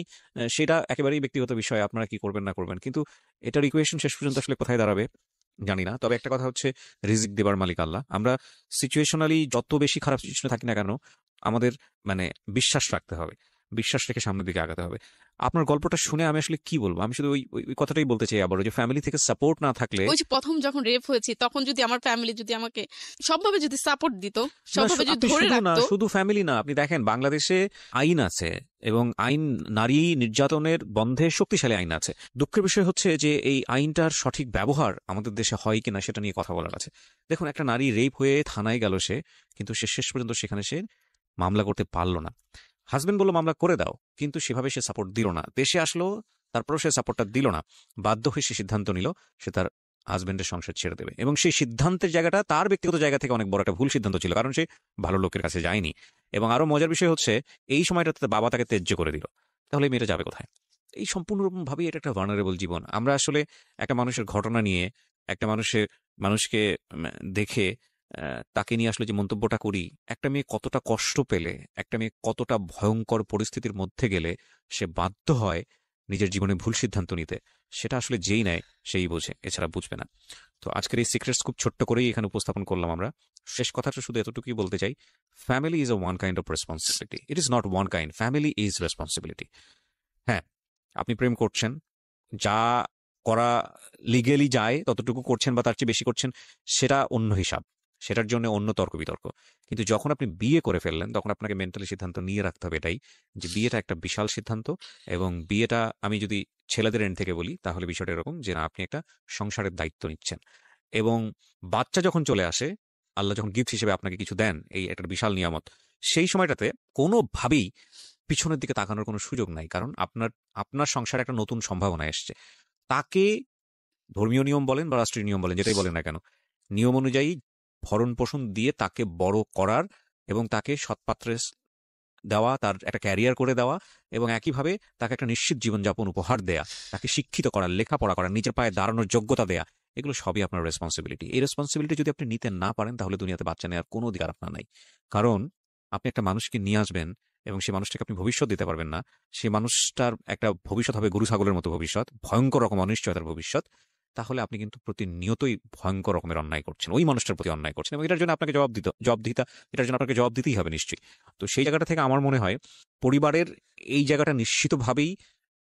সেটা একেবারেই ব্যক্তিগত বিষয়, আপনারা কি করবেন না করবেন, কিন্তু এটার ইকুয়েশন শেষ পর্যন্ত আসলে কোথায় দাঁড়াবে জানি না। তবে একটা কথা হচ্ছে, রিজিক দেবার মালিক আল্লাহ। আমরা সিচুয়েশনালি যত বেশি খারাপ সিচুয়েশনে থাকি না কেন, আমাদের মানে বিশ্বাস রাখতে হবে, বিশ্বাস রেখে সামনের দিকে আগাতে হবে। আপনার গল্পটা শুনে আমি আসলে কি বলবো, আমি শুধু ওই কথাটাই বলতে চাই আবারও, যে ফ্যামিলি থেকে সাপোর্ট না থাকলে।
ওই যে প্রথম যখন রেপ হয়েছি তখন যদি আমার ফ্যামিলি যদি আমাকে সবভাবে যদি সাপোর্ট দিত,
না,
সবভাবে যদি
আপনি
ধরে
শুধু না,
রাখতো।
শুধু ফ্যামিলি না, আপনি দেখেন বাংলাদেশে আইন আছে, এবং আইন নারী নির্যাতনের বন্ধে শক্তিশালী আইন আছে। দুঃখের বিষয় হচ্ছে যে এই আইনটার সঠিক ব্যবহার আমাদের দেশে হয় কিনা সেটা নিয়ে কথা বলার আছে। দেখুন, একটা নারী রেপ হয়ে থানায় গেল সে, কিন্তু সে শেষ পর্যন্ত সেখানে সে মামলা করতে পারলো না। হাজবেন্ড বললো মামলা করে দাও, কিন্তু সেভাবে সে সাপোর্ট দিল না। দেশে আসলো, তারপরও সে সাপোর্টটা দিল না। বাধ্য হয়ে সে সিদ্ধান্ত নিল সে তার হাজবেন্ডের সংসার ছেড়ে দেবে, এবং সেই সিদ্ধান্তের জায়গাটা তার ব্যক্তিগত জায়গা থেকে অনেক বড় একটা ভুল সিদ্ধান্ত ছিল, কারণ সে ভালো লোকের কাছে যায়নি। এবং আরো মজার বিষয় হচ্ছে, এই সময়টাতে তার বাবা তাকে ত্যায্য করে দিল। তাহলে এই মেয়েটা যাবে কোথায়? এই সম্পূর্ণরকমভাবেই এটা একটা ভার্নারেবল জীবন। আমরা আসলে একটা মানুষের ঘটনা নিয়ে, একটা মানুষকে দেখে তাকে নিয়ে আসলে যে মন্তব্যটা করি, একটা মেয়ে কতটা কষ্ট পেলে, একটা মেয়ে কতটা ভয়ঙ্কর পরিস্থিতির মধ্যে গেলে সে বাধ্য হয় নিজের জীবনে ভুল সিদ্ধান্ত নিতে, সেটা আসলে যেই নেয় সেই বোঝে, এছাড়া বুঝবে না। তো আজকের এই সিক্রেটস খুব ছোট্ট করেই এখানে উপস্থাপন করলাম আমরা। শেষ কথাটা শুধু এতটুকুই বলতে চাই, family is a one kind of responsibility, it is not one kind, family is responsibility. হ্যাঁ, আপনি প্রেম করছেন, যা করা লিগেলি যায় ততটুকু করছেন বা তার চেয়ে বেশি করছেন, সেটা অন্য হিসাব, সেটার জন্য অন্য তর্ক বিতর্ক। কিন্তু যখন আপনি বিয়ে করে ফেললেন, তখন আপনাকে মেন্টালি সিদ্ধান্ত নিয়ে রাখতে হবে এটাই, যে বিয়েটা একটা বিশাল সিদ্ধান্ত। এবং বিয়েটা, আমি যদি ছেলেদের এন্ড থেকে বলি, তাহলে বিষয়টা এরকম যে না, আপনি একটা সংসারের দায়িত্ব নিচ্ছেন, এবং বাচ্চা যখন চলে আসে, আল্লাহ যখন গিফট হিসেবে আপনাকে কিছু দেন, এই একটা বিশাল নিয়ামত, সেই সময়টাতে কোনোভাবেই পিছনের দিকে তাকানোর কোনো সুযোগ নাই, কারণ আপনার সংসারে একটা নতুন সম্ভাবনা এসছে। তাকে ধর্মীয় নিয়ম বলেন বা রাষ্ট্রীয় নিয়ম বলেন, যেটাই বলেন না কেন, নিয়ম অনুযায়ী ভরণ পোষণ দিয়ে তাকে বড় করার এবং তাকে সৎপাত্রে দেওয়া, তার একটা ক্যারিয়ার করে দেওয়া, এবং একইভাবে তাকে একটা নিশ্চিত জীবনযাপন উপহার দেয়া, তাকে শিক্ষিত করা, লেখাপড়া করা, নিজের পায়ে দাঁড়ানোর যোগ্যতা দেয়া, এগুলো সবই আপনার রেসপন্সিবিলিটি। এই রেসপন্সিবিলিটি যদি আপনি নিতে না পারেন তাহলে দুনিয়াতে বাচ্চা নেওয়ার কোনো অধিকার আপনার নাই। কারণ আপনি একটা মানুষকে নিয়ে আসবেন এবং সেই মানুষটাকে আপনি ভবিষ্যৎ দিতে পারবেন না। সেই মানুষটার একটা ভবিষ্যৎ হবে গরু ছাগলের মতো ভবিষ্যৎ, ভয়ঙ্কর রকম অনিশ্চয়তার ভবিষ্যৎ। তাহলে আপনি কিন্তু প্রতিনিয়তই ভয়ঙ্কর রকমের অন্যায় করছেন, ওই মানুষটার প্রতি অন্যায় করছেন, এবং এটার জন্য আপনাকে জবাবদিহিতা, এটার জন্য আপনাকে জবাব দিতেই হবে নিশ্চয়ই। তো সেই জায়গাটা থেকে আমার মনে হয় পরিবারের এই জায়গাটা নিশ্চিতভাবেই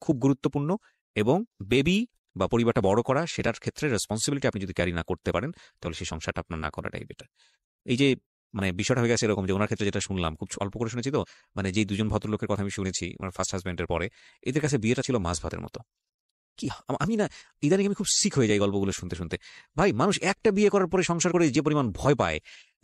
খুব গুরুত্বপূর্ণ, এবং বেবি বা পরিবারটা বড় করা, সেটার ক্ষেত্রে রেসপন্সিবিলিটি আপনি যদি ক্যারি না করতে পারেন তাহলে সেই সংসারটা আপনার না করাটাই বেটার। এই যে মানে বিষয়টা হয়ে গেছে এরকম যে ওনার ক্ষেত্রে যেটা শুনলাম, খুব অল্প করে শুনেছি তো, মানে যেই দুজন ভদ্রলোকের কথা আমি শুনেছি ওনার ফার্স্ট হাজব্যান্ডের পরে, এদের কাছে বিয়েটা ছিল মাছ ভাতের মতো। কি আমি না, ইদানিং আমি খুব সিক হয়ে যাই গল্পগুলো শুনতে শুনতে। ভাই, মানুষ একটা বিয়ে করার পরে সংসার করে যে পরিমাণ ভয় পায়,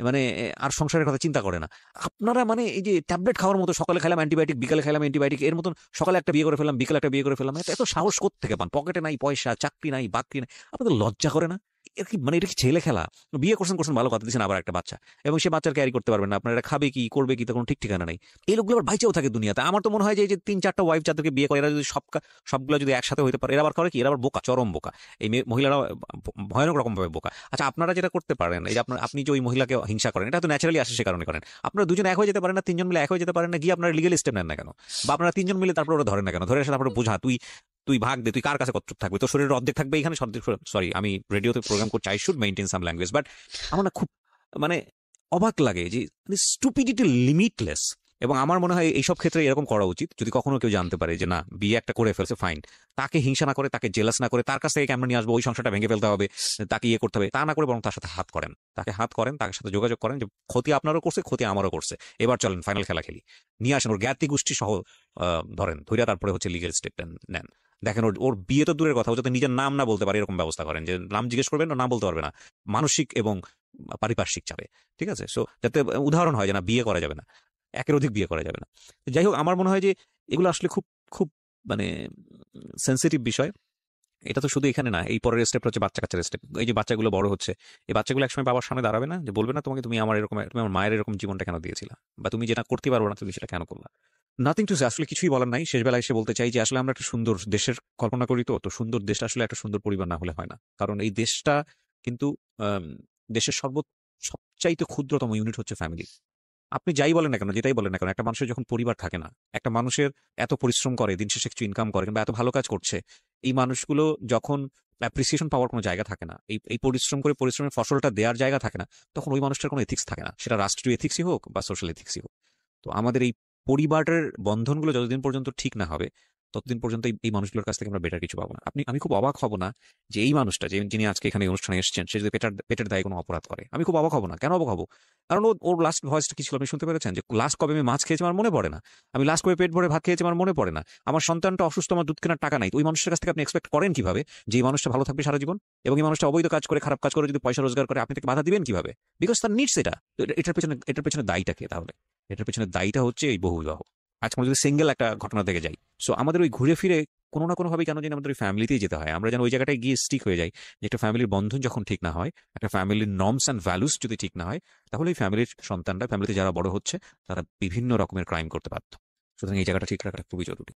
মানে আর সংসারের কথা চিন্তা করে না। আপনারা মানে এই যে ট্যাবলেট খাওয়ার মতো, সকালে খেলাম অ্যান্টিবায়োটিক, বিকালে খেলাম অ্যান্টিবায়োটিক, এর মতন সকালে একটা বিয়ে করে ফেললাম, বিকালে একটা বিয়ে করে ফেললাম, এত সাহস কোত্থেকে পান? পকেটে নাই পয়সা, চাকরি নাই, বাকরি নাই, আপনাদের লজ্জা করে না? এর কি মানে, এটা কি ছেলে খেলা? বিয়ে করছেন ভালো কথা, দিচ্ছেন আবার একটা বাচ্চা, এবং সে বাচ্চার ক্যারি করতে পারবেন না, আপনারা খাবে কি করবে কি তার কোনো ঠিক ঠিকানা নেই। এই লোকগুলো আবার বাইচেও থাকে দুনিয়াতে। আমার তো মনে হয় যে এই যে ৩-৪টা ওয়াইফ যাদেরকে বিয়ে করে, এরা যদি সবগুলো যদি একসাথে হইতে পারে, এরা আবার করে কি, এরা আবার বোকা, চরম বোকা। এই মহিলারা ভয়ানক রকম ভাবে বোকা। আচ্ছা, আপনারা যেটা করতে পারেন, এই যে আপনি যে ওই মহিলাকে হিংসা করেন, এটা তো ন্যাচারালি আসে, সে কারণে করেন। আপনারা দুজন এক হয়ে যেতে পারেন না? তিনজন মিলে এক হয়ে যেতে পারেন না? গিয়ে আপনারা লিগ্যাল স্টেপ নেন না কেন? বা আপনারা তিনজন মিলে তারপর ওরা ধরেন না কেন? ধরে এসে তারপরে বোঝা, তুই তুই ভাগ দে, তুই কার কাছে কত থাকবে, তোর শরীরের অর্ধেক থাকবে এখানে। সরি, আমি রেডিওতে প্রোগ্রাম করছি, I should maintain some language, but আমার না খুব মানে অবাক লাগে যে স্টুপিডিটি লিমিটলেস। এবং আমার মনে হয় এইসব ক্ষেত্রে এরকম করা উচিত, যদি কখনো কেউ জানতে পারে যে না, বিয়ে একটা করে ফেলছে, ফাইন, তাকে হিংসা না করে, তাকে জেলাস না করে, তার কাছ থেকে কেমন নিয়ে আসবো, ওই সংসারটা ভেঙে ফেলতে হবে, তাকে ইয়ে করতে হবে, তা না করে বরং তার সাথে হাত করেন, তার সাথে যোগাযোগ করেন যে ক্ষতি আপনারও করছে, ক্ষতি আমারও করছে, এবার চলেন ফাইনাল খেলা খেলি, নিয়ে আসেন ওর জ্ঞাতি গোষ্ঠী সহ, ধরেন ধৈর্য, তারপরে হচ্ছে লিগেল স্টেপ নেন। দেখেন ওর বিয়ে তো দূরের কথা, ও যাতে নিজের নাম না বলতে পারে এরকম ব্যবস্থা করেন, যে নাম জিজ্ঞেস করবেন, নাম বলতে পারবে না, মানসিক এবং পারিপার্শ্বিক চাপে। ঠিক আছে, সো যাতে উদাহরণ হয় যে না, বিয়ে করা যাবে না, একের অধিক বিয়ে করা যাবে না। যাই হোক, আমার মনে হয় যে এগুলো আসলে খুব খুব মানে সেন্সিটিভ বিষয়। এটা তো শুধু এখানে না, এই পরের স্টেপ হচ্ছে বাচ্চা কাচ্চার স্টেপ। এই যে বাচ্চাগুলো বড় হচ্ছে, এই বাচ্চাগুলো একসময় বাবার সামনে দাঁড়াবে না, যে বলবে না তোমাকে, তুমি আমার মায়ের এরকম জীবনটা কেন দিয়েছিলা, বা তুমি যেটা করতে পারবো না তুমি সেটা কেন করলা? নাথিং টু সে, আসলে কিছুই বলার নাই। শেষ বেলায় এসে বলতে চাই যে আসলে আমরা একটা সুন্দর দেশের কল্পনা করি, তো সুন্দর দেশটা আসলে একটা সুন্দর পরিবার না হলে হয় না। কারণ এই দেশটা কিন্তু আম, দেশের সবচাইতে ক্ষুদ্রতম ইউনিট হচ্ছে ফ্যামিলি। আপনি যাই বলেন না কেন, যেটাই বলেন না কেন, একটা মানুষের যখন পরিবার থাকে না, একটা মানুষের এত পরিশ্রম করে, দিন শেষে কিছু ইনকাম করে, কিংবা এত ভালো কাজ করছে, এই মানুষগুলো যখন অ্যাপ্রিসিয়েশন পাওয়ার কোনো জায়গা থাকে না, এই পরিশ্রম করে পরিশ্রমের ফসলটা দেওয়ার জায়গা থাকে না, তখন ওই মানুষটার কোনো এথিক্স থাকে না, সেটা রাষ্ট্রীয় এথিক্সই হোক বা সোশ্যাল এথিক্সই হোক। তো আমাদের এই পরিবারের বন্ধনগুলো যতদিন পর্যন্ত ঠিক না হবে, ততদিন পর্যন্ত এই মানুষগুলোর কাছ থেকে আমরা বেটার কিছু পাবো না। আমি খুব অবাক হব না যে এই মানুষটা, যিনি আজকে এখানে এই অনুষ্ঠানে এসেছেন, সে যদি পেটের দায়ে কোনো অপরাধ করে। আমি খুব অবাক হব না। কেন অবাক হব? কারণ ওর লাস্ট ভয়েসটা কি ছিল আপনি শুনতে পেরেছেন? যে লাস্ট কবে আমি মাছ খেয়েছি আমার মনে পড়ে না, আমি লাস্ট কবে পেট ভরে ভাত খেয়েছি আমার মনে পড়ে না, আমার সন্তানটা অসুস্থ, আমার দুধ কেনার টাকা নাই। তো ওই মানুষের কাছ থেকে আপনি এক্সপেক্ট করেন কিভাবে যে এই মানুষটা ভালো থাকবে সারা জীবন? এবং এই মানুষটা অবৈধ কাজ করে, খারাপ কাজ করে যদি পয়সা রোজগার করে, আপনি তাকে বাধা দিবেন কিভাবে? বিকজ তার নিডস এটা। তো এটার পেছনে দায়ীটা কে তাহলে? এটার পেছনে দায়ীটা হচ্ছে এই বহুবিবাহ। আজকে আমরা যদি সিঙ্গেল একটা ঘটনা থেকে যাই, সো আমাদের ওই ঘুরে ফিরে কোনো না কোনোভাবে কেন জানি আমাদের ওই ফ্যামিলিতেই যেতে হয়। আমরা যেন ওই জায়গাটায় গিয়ে স্টিক হয়ে যাই, যে একটা ফ্যামিলির বন্ধন যখন ঠিক না হয়, একটা ফ্যামিলির নর্মস অ্যান্ড ভ্যালুস যদি ঠিক না হয়, তাহলে এই ফ্যামিলির সন্তানরা, ফ্যামিলিতে যারা বড় হচ্ছে, তারা বিভিন্ন রকমের ক্রাইম করতে বাধ্য। সুতরাং এই জায়গাটা ঠিক রাখাটা খুবই জরুরি।